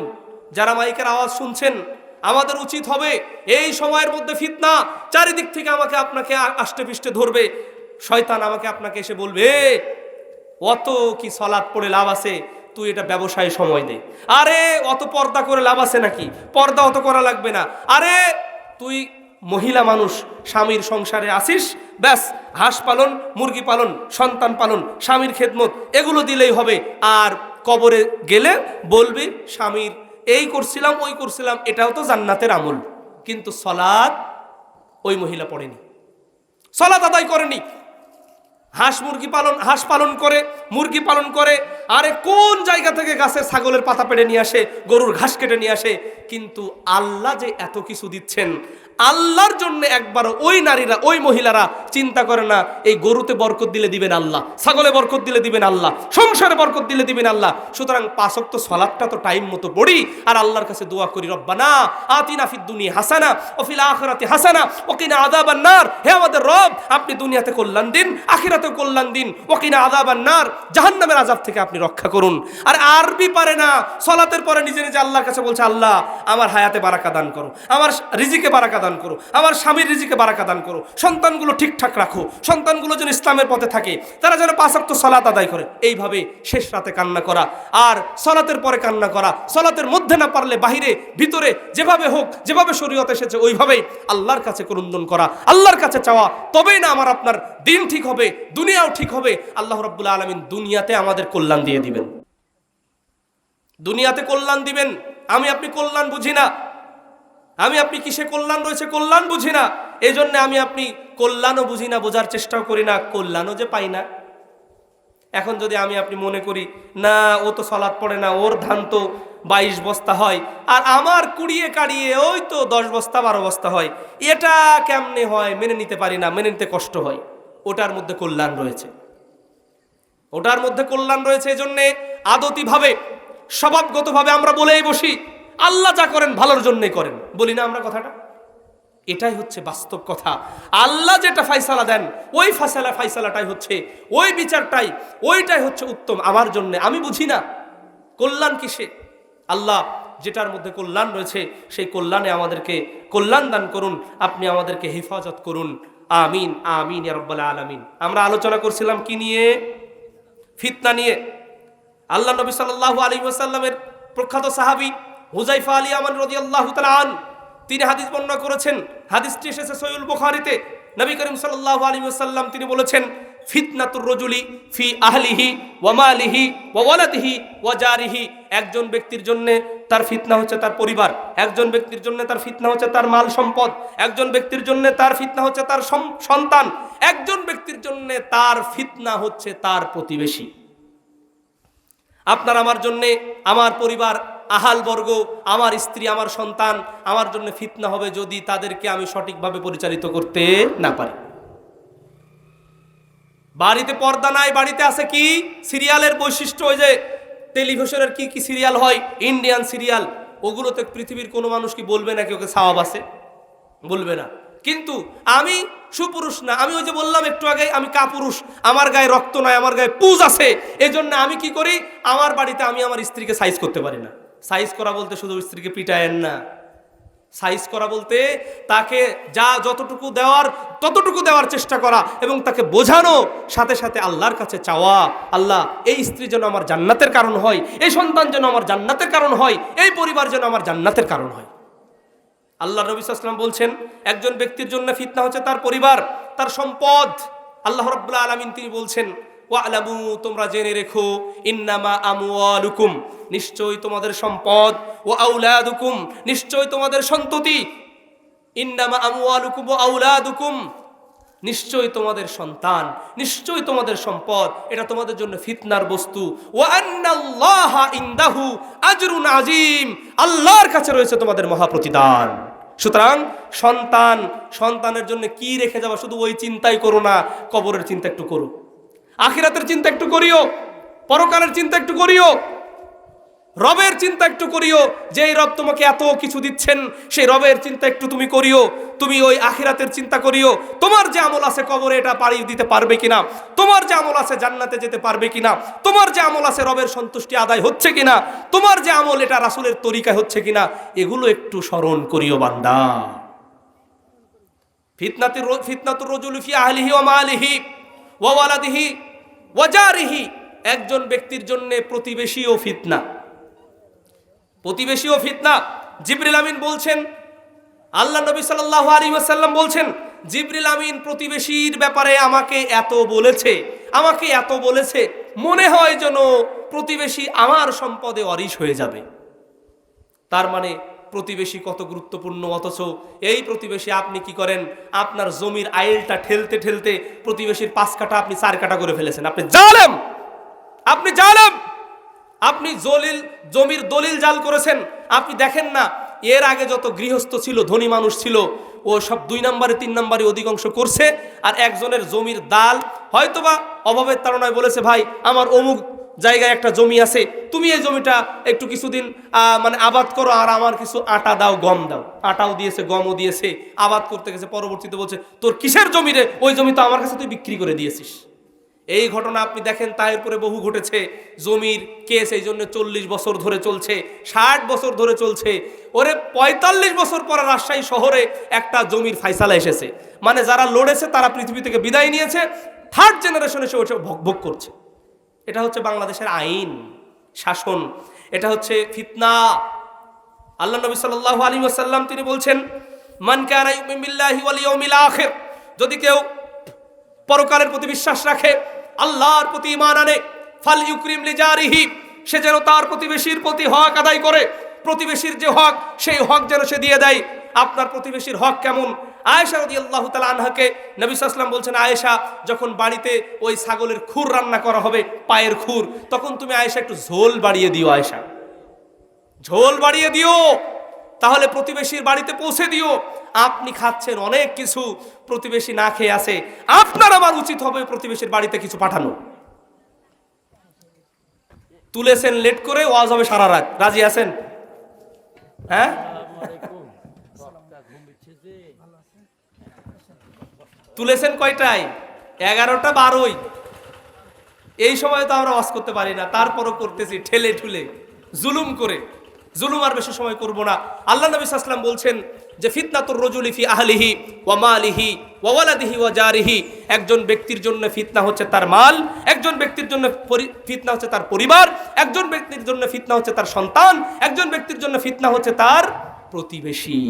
যারা মাইকের আওয়াজ শুনছেন, আমাদের উচিত হবে এই সময়ের মধ্যে ফিতনা চারিদিক থেকে আমাকে আপনাকে আষ্টে পিষ্টে ধরবে। শয়তান আমাকে আপনাকে এসে বলবে, অত কি সালাত পড়ে লাভ আছে, তুই এটা ব্যবসায় সময় দে। আরে অত পর্দা করে লাভ আছে নাকি, পর্দা অত করা লাগবে না। আরে তুই মহিলা মানুষ, স্বামীর সংসারে আসিস, ব্যাস হাঁস পালন, মুরগি পালন, সন্তান পালন, স্বামীর খেদমত, এগুলো দিলেই হবে। আর কবরে গেলে বলবি স্বামীর এই করছিলাম ওই করছিলাম, এটাও তো জান্নাতের আমল। কিন্তু সালাত ওই মহিলা পড়েনি, সালাত আদায় করেনি, হাঁস পালন করে, মুরগি পালন করে, আরে কোন জায়গা থেকে গাছের ছাগলের পাতা পেড়ে নিয়ে আসে, গরুর ঘাস কেটে নিয়ে আসে। কিন্তু আল্লাহ যে এত কিছু দিচ্ছেন, আল্লাহর জন্য একবার ওই নারীরা, ওই মহিলারা চিন্তা করে না, এই গরুতে বরকত দিলে দিবেন আল্লাহ, ছাগলে বরকত দিলে দিবেন আল্লাহ, সংসারে বরকত দিলে দিবেন আল্লাহ। সুতরাং 5 ওয়াক্ত সালাতটা তো টাইম মতো পড়ি, আর আল্লাহর কাছে দোয়া করি, রব্বানা আতিনা ফিদ দুনিয়া হাসানা ওয়া ফিল আখিরাতি হাসানা ওয়া কিনা আযাবান নার। হে আমাদের রব, আপনি দুনিয়াতে কল্যাণ দিন, আখিরাতেও কল্যাণ দিন, ওয়া কিনা আযাবান নার, জাহান্নামের আযাব থেকে আপনি রক্ষা করুন। আর আরবি পারে না, সালাতের পরে নিজে নিজে আল্লাহর কাছে বলছে, আল্লাহ আমার হায়াতে বারাকা দান করো, আমার রিজিকে বারাকা দান করো, আমার স্বামীর রিজিকে বারাকা দান করো, সন্তানগুলো ঠিকঠাক রাখো, সন্তানগুলো যেন ইসলামের পথে থাকে, তারা যেন 5 ওয়াক্ত সালাত আদায় করে। এইভাবে শেষ রাতে কান্না করা, আর সালাতের পরে কান্না করা, সালাতের মধ্যে না পারলে বাহিরে ভিতরে যেভাবে হোক, যেভাবে শরীয়ত এসেছে ওইভাবেই আল্লাহর কাছে ক্রন্দন করা, আল্লাহর কাছে চাওয়া, তবেই না আমার আপনার দিন ঠিক হবে, দুনিয়াও ঠিক হবে। আল্লাহ রাব্বুল আলামিন দুনিয়াতে আমাদের কল্যাণ দিয়ে দিবেন, দুনিয়াতে কল্যাণ দিবেন। আমি আপনি কল্যাণ বুঝি না, আমি আপনি কিসে কল্যাণ রয়েছে কল্যাণ বুঝি না, এই জন্য আমি আপনি কল্যাণও বুঝি না, বোঝার চেষ্টাও করি না, কল্যাণও যে পাই না। এখন যদি আমি আপনি মনে করি, না ও তো সালাত পড়ে না, ওর ধান তো 22 বস্তা হয়, আর আমার কুড়িয়ে কাড়িয়ে ওই তো 10 বস্তা 12 বস্তা হয়, এটা কেমনে হয় মেনে নিতে পারি না, মেনে নিতে কষ্ট হয়। ওটার মধ্যে কল্যাণ রয়েছে, ওটার মধ্যে কল্যাণ রয়েছে। এই জন্যে আদতিভাবে, স্বভাবগতভাবে আমরা বলেই বসি, আল্লাহ যা করেন ভালোর জন্যই করেন, বলি না আমরা কথাটা? এটাই হচ্ছে বাস্তব কথা। আল্লাহ যেটা ফায়সালা দেন, ওই ফায়সালাটাই হচ্ছে, ওই বিচারটাই, ওইটাই হচ্ছে উত্তম আমার জন্য। আমি বুঝি না কল্যাণ কিসে। আল্লাহ যেটার মধ্যে কল্যাণ রয়েছে সেই কল্যাণে আমাদেরকে কল্যাণ দান করুন, আপনি আমাদেরকে হেফাজত করুন। আমিন আমিন ইয়া রাব্বাল আলামিন। আমরা আলোচনা করছিলাম কি নিয়ে? ফিতনা নিয়ে। আল্লাহ নবী সাল্লাল্লাহু আলাইহি ওয়াসাল্লামের প্রখ্যাত সাহাবী হুযায়ফা আল ইয়ামান রাদিয়াল্লাহু তাআলা আন, তিনি হাদিস বর্ণনা করেছেন। হাদিসটি এসেছে সহিহুল বুখারীতে। নবী করিম সাল্লাল্লাহু আলাইহি ওয়াসাল্লাম তিনি বলেছেন, ফিতনাতুর রজুলি ফি আহলিহি ওয়া মালিহি ওয়া ওয়ালাদিহি ওয়া জারিহি। একজন ব্যক্তির জন্য তার ফিতনা হচ্ছে তার পরিবার, একজন ব্যক্তির জন্য তার ফিতনা হচ্ছে তার মাল সম্পদ, একজন ব্যক্তির জন্য তার ফিতনা হচ্ছে তার সন্তান, একজন ব্যক্তির জন্য তার ফিতনা হচ্ছে তার প্রতিবেশী। আপনার আমার জন্য, আমার পরিবার, আহাল বর্গ, আমার স্ত্রী, আমার সন্তান আমার জন্য ফিতনা হবে যদি তাদেরকে আমি সঠিকভাবে পরিচালিত করতে না পারি। বাড়িতে পর্দা নাই, বাড়িতে আছে কি সিরিয়ালের বৈশিষ্ট্য, ওই যে টেলিভিশনের কি কি সিরিয়াল হয়, ইন্ডিয়ান সিরিয়াল, ওগুলোতে পৃথিবীর কোনো মানুষ কি বলবে নাকি ওকে সওয়াব আছে? বলবে না। কিন্তু আমি সুপুরুষ না, আমি ওই যে বললাম একটু আগে, আমি কাপুরুষ, আমার গায়ে রক্ত নাই, আমার গায়ে পুজ আছে, এজন্য আমি কি করি, আমার বাড়িতে আমি আমার স্ত্রীকে সাইজ করতে পারি না। সাইজ করা বলতে শুধু স্ত্রীকে পিটায়েন না, সাইজ করা বলতে তাকে যা যতটুকু দেওয়ার ততটুকু দেওয়ার চেষ্টা করা এবং তাকে বোঝানো, সাথে সাথে আল্লাহর কাছে চাওয়া, আল্লাহ এই স্ত্রী যেন আমার জান্নাতের কারণ হয়, এই সন্তান যেন আমার জান্নাতের কারণ হয়, এই পরিবার যেন আমার জান্নাতের কারণ হয়। আল্লাহ নবী সাল্লাল্লাহু আলাইহি ওয়াসাল্লাম বলছেন, একজন ব্যক্তির জন্য ফিতনা হচ্ছে তার পরিবার, তার সম্পদ। আল্লাহ রাব্বুল আলামিন তিনি বলছেন, ওয়ালামু, তোমরা জেনে রেখো, ইন্নামা আমওয়ালুকুম, নিশ্চয়ই তোমাদের সম্পদ, ওয়া আওলাদুকুম, নিশ্চয়ই তোমাদের সন্ততি, ইন্নামা আমওয়ালুকুম ওয়া আওলাদুকুম, নিশ্চয়ই তোমাদের সন্তান, নিশ্চয়ই তোমাদের সম্পদ, এটা তোমাদের জন্য ফিতনার বস্তু। ওয়া আন্নাল্লাহা ইনদাহু আজরুন আযীম, আল্লাহর কাছে রয়েছে তোমাদের মহাপ্রতিদান। সুতরাং সন্তানের জন্য কি রেখে যাওয়া, শুধু ওই চিন্তাই করো না, কবরের চিন্তা একটু করো, আখিরাতের চিন্তা একটু করিও, পরকালের চিন্তা একটু করিও, রবের চিন্তা একটু করিও, যে এই রব তোমাকে এত কিছু দিচ্ছেন, সেই রবের চিন্তা একটু তুমি করিও, তুমি ওই আখিরাতের চিন্তা করিও। তোমার যে আমল আছে কবরে এটা পাড়ি দিতে পারবে কিনা, তোমার যে আমল আছে জান্নাতে যেতে পারবে কিনা, তোমার যে আমল আছে রবের সন্তুষ্টি আদায় হচ্ছে কিনা, তোমার যে আমল এটা রাসূলের তরিকায় হচ্ছে কিনা, এগুলো একটু স্মরণ করিও বান্দা। ফিতনাতুর রাজুলি ফি আহলিহি ওয়া মালিহি ওয়া ওয়ালাদিহি ওয়া জারিহি, একজন ব্যক্তির জন্য প্রতিবেশীও ফিতনা, প্রতিবেশীও ফিতনা। জিবরিল আমিন বলছেন, আল্লাহ নবী সাল্লাল্লাহু আলাইহি ওয়াসাল্লাম বলছেন, জিবরিল আমিন প্রতিবেশীর ব্যাপারে আমাকে এত বলেছে, মনে হয় যেন প্রতিবেশী আমার সম্পদে অরিশ হয়ে যাবে। তার মানে প্রতিবেশী কত গুরুত্বপূর্ণ, অথচ এই প্রতিবেশী আপনি কি করেন, আপনার জমির আইলটা ঠেলতে ঠেলতে প্রতিবেশীর 5 কাঠা আপনি 4 কাঠা করে ফেলেছেন। আপনি জালেম, আপনি জমির দলিল জাল করেছেন। আপনি দেখেন না, এর আগে যত গৃহস্থ ছিল, ধনী মানুষ ছিল, ও সব 2 নম্বরে 3 নম্বরে অধিকাংশ করছে। আর একজনের জমির দাল হয়তোবা অভাবের তাড়নায় বলেছে, ভাই আমার অমুক জায়গায় একটা জমি আছে, তুমি এই জমিটা একটু কিছুদিন মানে আবাদ করো, আর আমার কিছু আটা দাও, গম দাও। আটাও দিয়েছে, গমও দিয়েছে, আবাদ করতে গেছে, পরবর্তীতে বলছে, তোর কিসের জমি রে, ওই জমি তো আমার কাছে তুই বিক্রি করে দিয়েছিস। এই ঘটনা আপনি দেখেন তায়ের পরে বহু ঘটেছে। জমির কেস এই জন্য 40 বছর ধরে চলছে, 60 বছর ধরে চলছে। ওরে 45 বছর পরে রাজশাহী শহরে একটা জমির ফাইসালা এসেছে, মানে যারা লড়েছে তারা পৃথিবী থেকে বিদায় নিয়েছে, 3rd জেনারেশনে সে ওটা ভোগ করছে। এটা হচ্ছে বাংলাদেশের আইন শাসন, এটা হচ্ছে ফিতনা। আল্লাহ নবী সাল্লাল্লাহু আলাইহি ওয়াসাল্লাম তিনি বলছেন, মান কানা ইউমিনু বিল্লাহি ওয়াল ইয়াউমিল আখির, যদি কেউ পরকালের প্রতি বিশ্বাস রাখে, আল্লাহর প্রতি ঈমান আনে, ফাল ইউকরিম লিজারিহি, সে যেন তার প্রতিবেশীর প্রতি হক আদায় করে। প্রতিবেশীর যে হক, সেই হক যেন সে দিয়ে দেয়। আপনার প্রতিবেশীর হক কেমন? আয়েশা রাদিয়াল্লাহু তাআলা আনহাকে নবী সাল্লাল্লাহু আলাইহি ওয়াসাল্লাম বলছেন, আয়েশা, যখন বাড়িতে ওই ছাগলের খুর রান্না করা হবে, পায়ের খুর, তখন তুমি আয়েশা একটু ঝোল বাড়িয়ে দিও, আয়েশা ঝোল বাড়িয়ে দিও, তাহলে প্রতিবেশীর বাড়িতে পৌঁছে দিও। আপনি খাচ্ছেন অনেক কিছু, প্রতিবেশী না খেয়ে আছে, আপনার আমার উচিত হবে প্রতিবেশীর বাড়িতে কিছু পাঠানো। তুলেছেন লেট করে, ওয়াজ হবে সারা রাত, রাজি আছেন? হ্যাঁ, তুলেছেন কয়টায়? 11টা 12ই। এই সময় তো আমরা ওয়াজ করতে পারি না, তারপরও করতেছি ঠেলে ঠুলে, জুলুম করে। জুলুম আর বেশি সময় করব না। আল্লাহ নবী সাল্লাল্লাহু আলাইহি ওয়াসাল্লাম বলছেন যে ফিতনাতুর রাজুলি ফি আহলিহি ওয়া মালিহি ওয়া ওয়ালাদিহি ওয়া জারিহি, একজন ব্যক্তির জন্য ফিতনা হচ্ছে তার মাল, একজন ব্যক্তির জন্য ফিতনা হচ্ছে তার পরিবার, একজন ব্যক্তির জন্য ফিতনা হচ্ছে তার সন্তান, একজন ব্যক্তির জন্য ফিতনা হচ্ছে তার প্রতিবেশী।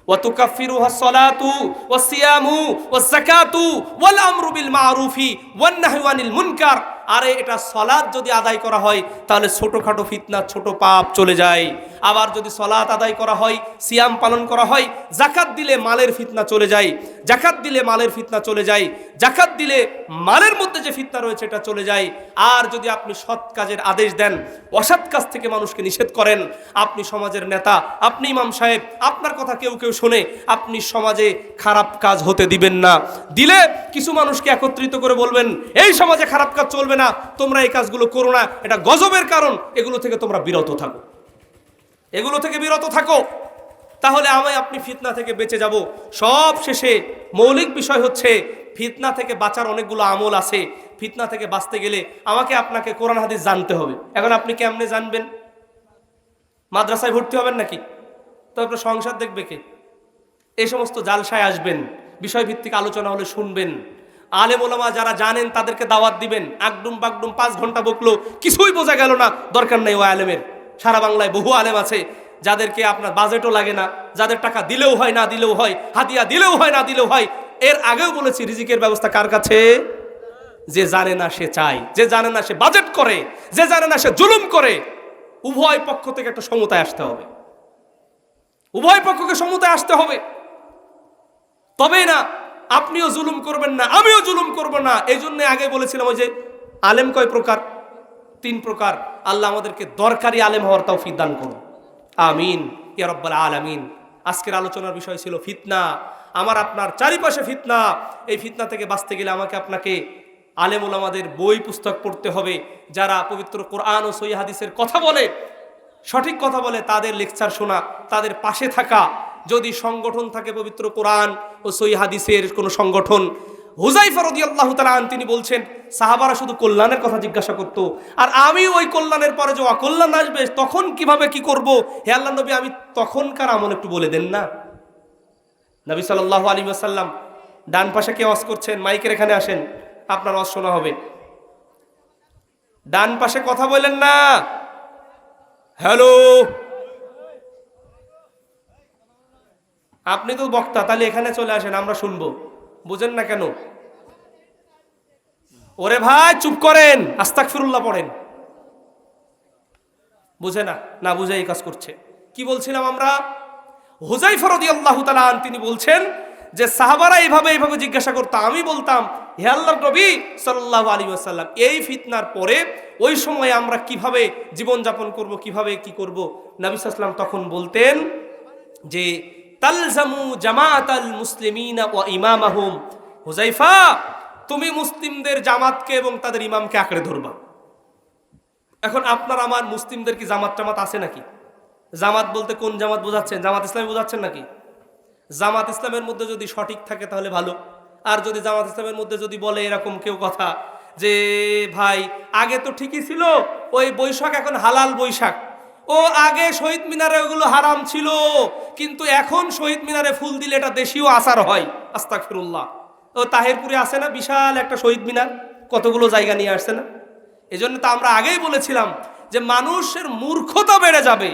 ওয়া তুকাফিরুহা সলাতু ওয়াস সিয়ামু ওয়াজ যাকাতু ওয়াল আমরু বিল মারুফি ওয়ান নাহয়ু আনিল মুনকার। আরে এটা সালাত যদি আদায় করা হয় তাহলে ছোটখাটো ফিতনা, ছোট পাপ চলে যায়। আবার যদি সালাত আদায় করা হয়, সিয়াম পালন করা হয়, যাকাত দিলে মালের ফিতনা চলে যায়, যাকাত দিলে মালের ফিতনা চলে যায়, যাকাত দিলে মালের মধ্যে যে ফিতনা রয়েছে এটা চলে যায়। আর যদি আপনি সৎ কাজের আদেশ দেন, অসৎ কাজ থেকে মানুষকে নিষেধ করেন, আপনি সমাজের নেতা, আপনি ইমাম সাহেব, আপনার কথা কেউ কেউ শোনে, আপনি সমাজে খারাপ কাজ হতে দিবেন না। দিলে কিছু মানুষকে একত্রিত করে বলবেন এই সমাজে খারাপ কাজ চলবে না, তোমরা এই কাজগুলো করো না, এটা গজবের কারণ, এগুলো থেকে তোমরা বিরত থাকো, এগুলো থেকে বিরত থাকো। তাহলে আপনি ফিতনা থেকে বেঁচে যাব। সব শেষে মৌলিক বিষয় হচ্ছে ফিতনা থেকে বাঁচার অনেকগুলো আমল আছে। ফিতনা থেকে বাঁচতে গেলে আপনাকে কোরআন হাদিস জানতে হবে। এখন আপনি কেমনে জানবেন? মাদ্রাসায় ভর্তি হবেন নাকি? তো আপনার সংসার দেখবে কে? এই সমস্ত জালসায় আসবেন, বিষয়ভিত্তিক আলোচনা হলে শুনবেন। আলেম ওলামা যারা জানেন তাদেরকে দাওয়াত দিবেন। আগডুম বাগডুম 5 ঘন্টা বকলো, কিছুই বোঝা গেল না, দরকার নেই ওই আলেমের। সারা বাংলায় বহু আলেম আছে যাদেরকে আপনার বাজেটও লাগে না, যাদের টাকা দিলেও হয় না দিলেও হয়, হাদিয়া দিলেও হয় না দিলেও হয়। এর আগেও বলেছি রিজিকের ব্যবস্থা কার কাছে? যে জানে না সে চায়, যে জানে না সে বাজেট করে, যে জানে না সে জুলুম করে। উভয় পক্ষ থেকে একটা সমতায় আসতে হবে, উভয় পক্ষকে সমতায় আসতে হবে। তবেই না আপনিও জুলুম করবেন না, আমিও জুলুম করব না। এই জন্য আগে বলেছিলাম ওই যে আলেম কয় প্রকার? 3 প্রকার। আল্লাহ আমাদেরকে দরকারি আলেম হওয়ার তৌফিক দান করুন, আমিন ইয়া রাব্বাল আলামিন। আজকের আলোচনার বিষয় ছিল ফিতনা। আমার আপনার চারিপাশে ফিতনা। এই ফিতনা থেকে বাঁচতে গেলে আপনাকে আলেম ওলামাদের বই পুস্তক পড়তে হবে। যারা পবিত্র কোরআন ও সহিহ হাদিসের কথা বলে, সঠিক কথা বলে, তাদের লেকচার শোনা, তাদের পাশে থাকা। যদি সংগঠন থাকে পবিত্র কোরআন ও সহিহ হাদিসের কোনো সংগঠন, হুযায়ফা রাদিয়াল্লাহু তাআলা আন তিনি বলছেন সাহাবারা শুধু কল্যাণের কথা জিজ্ঞাসা করত, আর আমি ওই কল্যাণের পরে যে অকল্যাণ আসবে তখন কিভাবে কি করব, হে আল্লাহর নবী আমি তখনকার আমল একটু বলে দেন না। নবী সাল্লাল্লাহু আলাইহি ওয়াসাল্লাম ডান পাশে কে ওয়াজ করছেন, মাইকের এখানে আসেন, আপনার ওয়াজ শোনা হবে। ডান পাশে কথা বলেন না, হ্যালো। আপনি তো বক্তা, তাহলে এখানে চলে আসেন, আমরা শুনবো। বুঝেন না কেন? ওরে ভাই চুপ করেন, আস্তাগফিরুল্লাহ পড়েন। বুঝে না, না বুঝে এই কাজ করছে। কি বলছিলাম আমরা? হুযায়ফা রাদিয়াল্লাহু তাআলা আন তিনি বলছেন যে সাহাবারা এইভাবে জিজ্ঞাসা করতো, আমি বলতাম হে আল্লাহর নবী সাল্লাল্লাহু আলাইহি ওয়াসাল্লাম এই ফিতনার পরে ওই সময় আমরা কিভাবে জীবন যাপন করব, কিভাবে কি করব। নবী সাল্লাল্লাহু আলাইহি ওয়াসাল্লাম তখন বলতেন যে তালজামু জামাআতাল মুসলিমিনা ওয়া ইমামাহুম। হুযায়ফা তুমি মুসলিমদের জামাতকে এবং তাদের ইমামকে আঁকড়ে ধরবা। এখন আপনার আমার মুসলিমদের কি জামাত টামাত আছে নাকি? জামাত বলতে কোন জামাত বোঝাচ্ছেন? জামাত ইসলামী বোঝাচ্ছেন নাকি? জামাত ইসলামের মধ্যে যদি সঠিক থাকে তাহলে ভালো। আর যদি জামাত ইসলামের মধ্যে যদি বলে এরকম কেউ কথা যে ভাই আগে তো ঠিকই ছিল ওই বৈশাখ এখন হালাল বৈশাখ, ও আগে শহীদ মিনারে ওগুলো হারাম ছিল, কিন্তু এখন শহীদ মিনারে ফুল দিলে এটা দেশীয় আচার হয়। আস্তাগফিরুল্লাহ। ও তাহেরপুরে আছে না বিশাল একটা শহীদ মিনার, কতগুলো জায়গা নিয়ে আসছে না? এজন্য তো আমরা আগেই বলেছিলাম যে মানুষের মূর্খতা বেড়ে যাবে।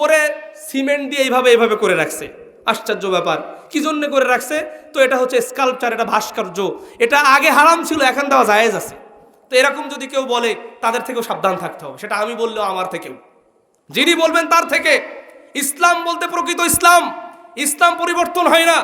ওরে সিমেন্ট দিয়ে এইভাবে করে রাখছে, আশ্চর্য ব্যাপার। কি জন্য করে রাখছে? তো এটা হচ্ছে স্কাল্পচার, এটা ভাস্কর্য, এটা আগে হারাম ছিল, এখন দেওয়া জায়েজ আছে। তো এরকম যদি কেউ বলে তাদের থেকেও সাবধান থাকতে হবে। সেটা আমি বললেও আমার থেকেও, যিনি বলবেন তার থেকে। ইসলাম বলতে প্রকৃত ইসলাম, ইসলাম পরিবর্তন হয় না।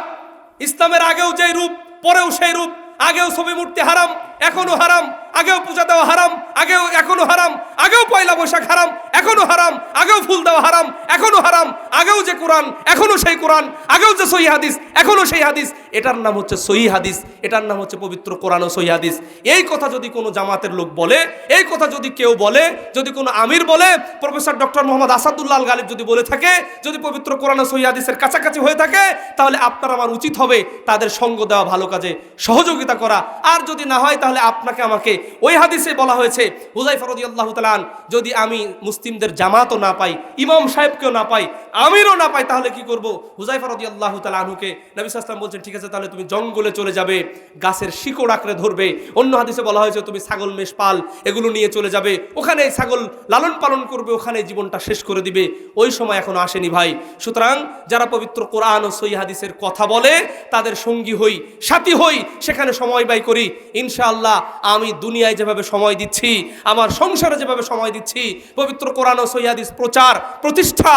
ইসলামের আগেও যেই রূপ পরেও সেই রূপ। আগেও ছবি মূর্তি হারাম, এখনো হারাম। আগেও পূজা দেওয়া হারাম, আগেও এখনো হারাম। আগেও পয়লা বৈশাখ হারাম, এখনো হারাম। আগেও ফুল দেওয়া হারাম, এখনো হারাম। আগেও যে কোরআন এখনো সেই কোরআন, আগেও যে সহিহ হাদিস এখনো সেই হাদিস। এটার নাম হচ্ছে সহিহ হাদিস, এটার নাম হচ্ছে পবিত্র কোরআন ও সহিহ হাদিস। এই কথা যদি কোনো জামাতের লোক বলে, এই কথা যদি কেউ বলে, যদি কোনো আমির বলে, প্রফেসর ডক্টর মোহাম্মদ আসাদুল্লাহ আল গালিব যদি বলে থাকে, যদি পবিত্র কোরআন ও সহিহ হাদিসের কাছাকাছি হয়ে থাকে, তাহলে আপনার আমার উচিত হবে তাদের সঙ্গ দেওয়া, ভালো কাজে সহযোগিতা করা। আর যদি না হয় তাহলে তাহলে আপনাকে আমাকে, ওই হাদিসে বলা হয়েছে হুযায়ফা রাদিয়াল্লাহু তাআলা যদি আমি মুসলিমদের জামাতও না পাই, ইমাম সাহেবকেও না পাই, আমিরও না পাই, তাহলে কি করব? হুযায়ফা রাদিয়াল্লাহু তাআলা আনহুকে নবী সাল্লাল্লাহু আলাইহি ওয়াসাল্লাম বলছেন ঠিক আছে তাহলে তুমি জঙ্গলে চলে যাবে, গাছের শিকড় আঁকড়ে ধরবে। অন্য হাদিসে বলা হয়েছে তুমি ছাগল মেষ পাল এগুলো নিয়ে চলে যাবে, ওখানে ছাগল লালন পালন করবে, ওখানে জীবনটা শেষ করে দিবে। ওই সময় এখনো আসেনি ভাই। সুতরাং যারা পবিত্র কোরআন ও সহিহ হাদিসের কথা বলে তাদের সঙ্গী হই, সাথী হই, সেখানে সময় ব্যয় করি। ইনশাআল্লাহ আমি দুনিয়ায় যেভাবে সময় দিচ্ছি, আমার সংসারে যেভাবে সময় দিচ্ছি, পবিত্র কোরআন ও সহিহ হাদিস প্রচার প্রতিষ্ঠা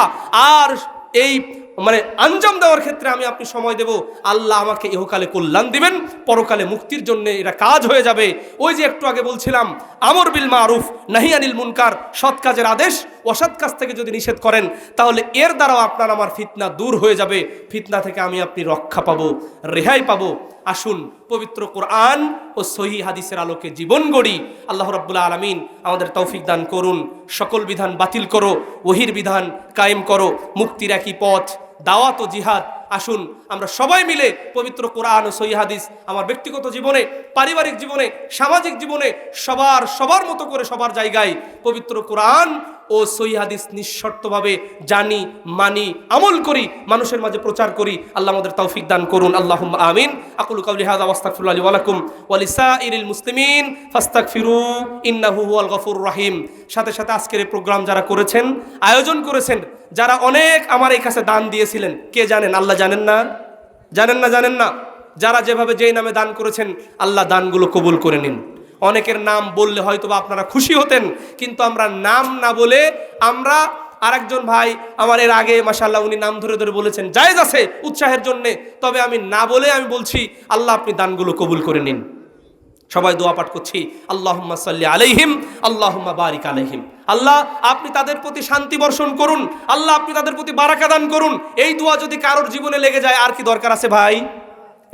আর এই আঞ্জাম দেওয়ার ক্ষেত্রে আমি আপনি সময় দেব, আল্লাহ আমাকে ইহকালে কল্যাণ দিবেন, পরকালে মুক্তির জন্য এটা কাজ হয়ে যাবে। ওই যে একটু আগে বলছিলাম আমর বিল মারুফ নাহি আনিল মুনকার, সৎ কাজের আদেশ, অসৎ কাজ থেকে যদি নিষেধ করেন তাহলে এর দ্বারাও আপনার আমার ফিতনা দূর হয়ে যাবে, ফিতনা থেকে আমি আপনি রক্ষা পাবো, রেহাই পাবো। আসুন পবিত্র কোরআন ও সহিহ হাদিসের আলোকে জীবন গড়ি। আল্লাহ রাব্বুল আলামিন আমাদের তৌফিক দান করুন। সকল বিধান বাতিল করো, ওহির বিধান কায়েম করো, মুক্তির একই পথ দাওয়াত ও জিহাদ। আসুন আমরা সবাই মিলে পবিত্র কোরআন ও সহিহ হাদিস আমার ব্যক্তিগত জীবনে, পারিবারিক জীবনে, সামাজিক জীবনে সবার মতো করে সবার জায়গায় পবিত্র কোরআন ও সহিহ হাদিস নিঃশর্তভাবে জানি, মানি, আমল করি, মানুষের মাঝে প্রচার করি। আল্লাহ আমাদের তৌফিক দান করুন। আল্লাহুম্মা আমিন। আকুলু কাউলি হাযা ওয়াস্তাগফিরুল্লাহ লি ওয়া লাকুম ওয়া লিসাইরিল মুসলিমিন ফাস্তাগফিরু ইন্নাহু হুয়াল গফুরুর রহিম। সাথে সাথে আজকের এই প্রোগ্রাম যারা করেছেন, আয়োজন করেছেন, যারা অনেক আমার এই কাছে দান দিয়েছিলেন, কে জানেন? আল্লাহ জানেন না? জানেন না? যারা যেভাবে যেই নামে দান করেছেন, আল্লাহ দানগুলো কবুল করে নিন। অনেকের নাম বললে হয়তো বা আপনারা খুশি হতেন, কিন্তু আমরা নাম না বলে, আমরা আরেকজন ভাই আমার এর আগে মাশাআল্লাহ উনি নাম ধরে ধরে বলেছেন, জায়েজ আছে উৎসাহের জন্য, তবে আমি না বলে আমি বলছি আল্লাহ আপনি দানগুলো কবুল করে নিন। সবাই দোয়া পাঠ করছি, আল্লাহুম্মা সাল্লি আলাইহিম, আল্লাহুম্মা বারিক আলাইহিম। আল্লাহ আপনি তাদের প্রতি শান্তি বর্ষণ করুন, আল্লাহ আপনি তাদের প্রতি বারাকা দান করুন। এই দোয়া যদি কারোর জীবনে লেগে যায় আর কি দরকার আছে ভাই?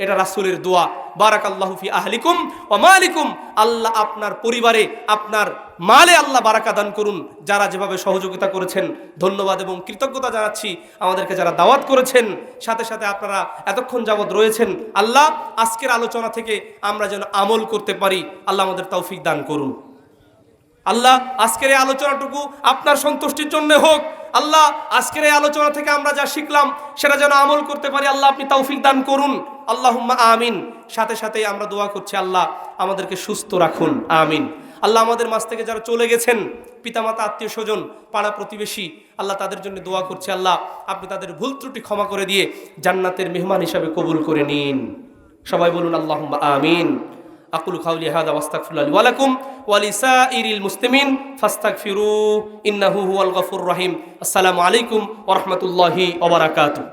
এটা রাসূলের দোয়া। বারাকাল্লাহু ফি আহলিকুম ওয়া মালিকুম। আল্লাহ আপনার পরিবারে, আপনার মালে আল্লাহ বারাকা দান করুন। যারা যেভাবে সহযোগিতা করেছেন ধন্যবাদ এবং কৃতজ্ঞতা জানাচ্ছি। আমাদেরকে যারা দাওয়াত করেছেন, সাথে সাথে আপনারা এতক্ষণ যাবৎ রয়েছেন, আল্লাহ আজকের আলোচনা থেকে আমরা যেন আমল করতে পারি, আল্লাহ আমাদের তৌফিক দান করুন। আল্লাহ আজকের এই আলোচনাটুকু আপনার সন্তুষ্টির জন্য হোক। আল্লাহ আজকের এই আলোচনা থেকে আমরা যা শিখলাম সেটা যেন আমল করতে পারি, আল্লাহ আপনি তৌফিক দান করুন। আল্লাহুম্মা আমিন। সাথে সাথে আমরা দোয়া করছি আল্লাহ আমাদেরকে সুস্থ রাখুন, আমিন। আল্লাহ আমাদের মাঝ থেকে যারা চলে গেছেন, পিতামাতা, আত্মীয় স্বজন, পাড়া প্রতিবেশী, আল্লাহ তাদের জন্য দোয়া করছি, আল্লাহ আপনি তাদের ভুল ত্রুটি ক্ষমা করে দিয়ে জান্নাতের মেহমান হিসাবে কবুল করে নিন। সবাই বলুন আল্লাহুম্মা আমিন। আকুলু কাউলি হাযা ওয়াস্তাগফিরুল্লাহ লি ওয়া লাকুম ওয়া লিসাইরিল মুসলিমিন ফাস্তাগফিরু ইন্নাহু হুয়াল গফুরুর রহিম। আসসালামু আলাইকুম ওয়া রাহমাতুল্লাহি ওয়া বারাকাতুহু।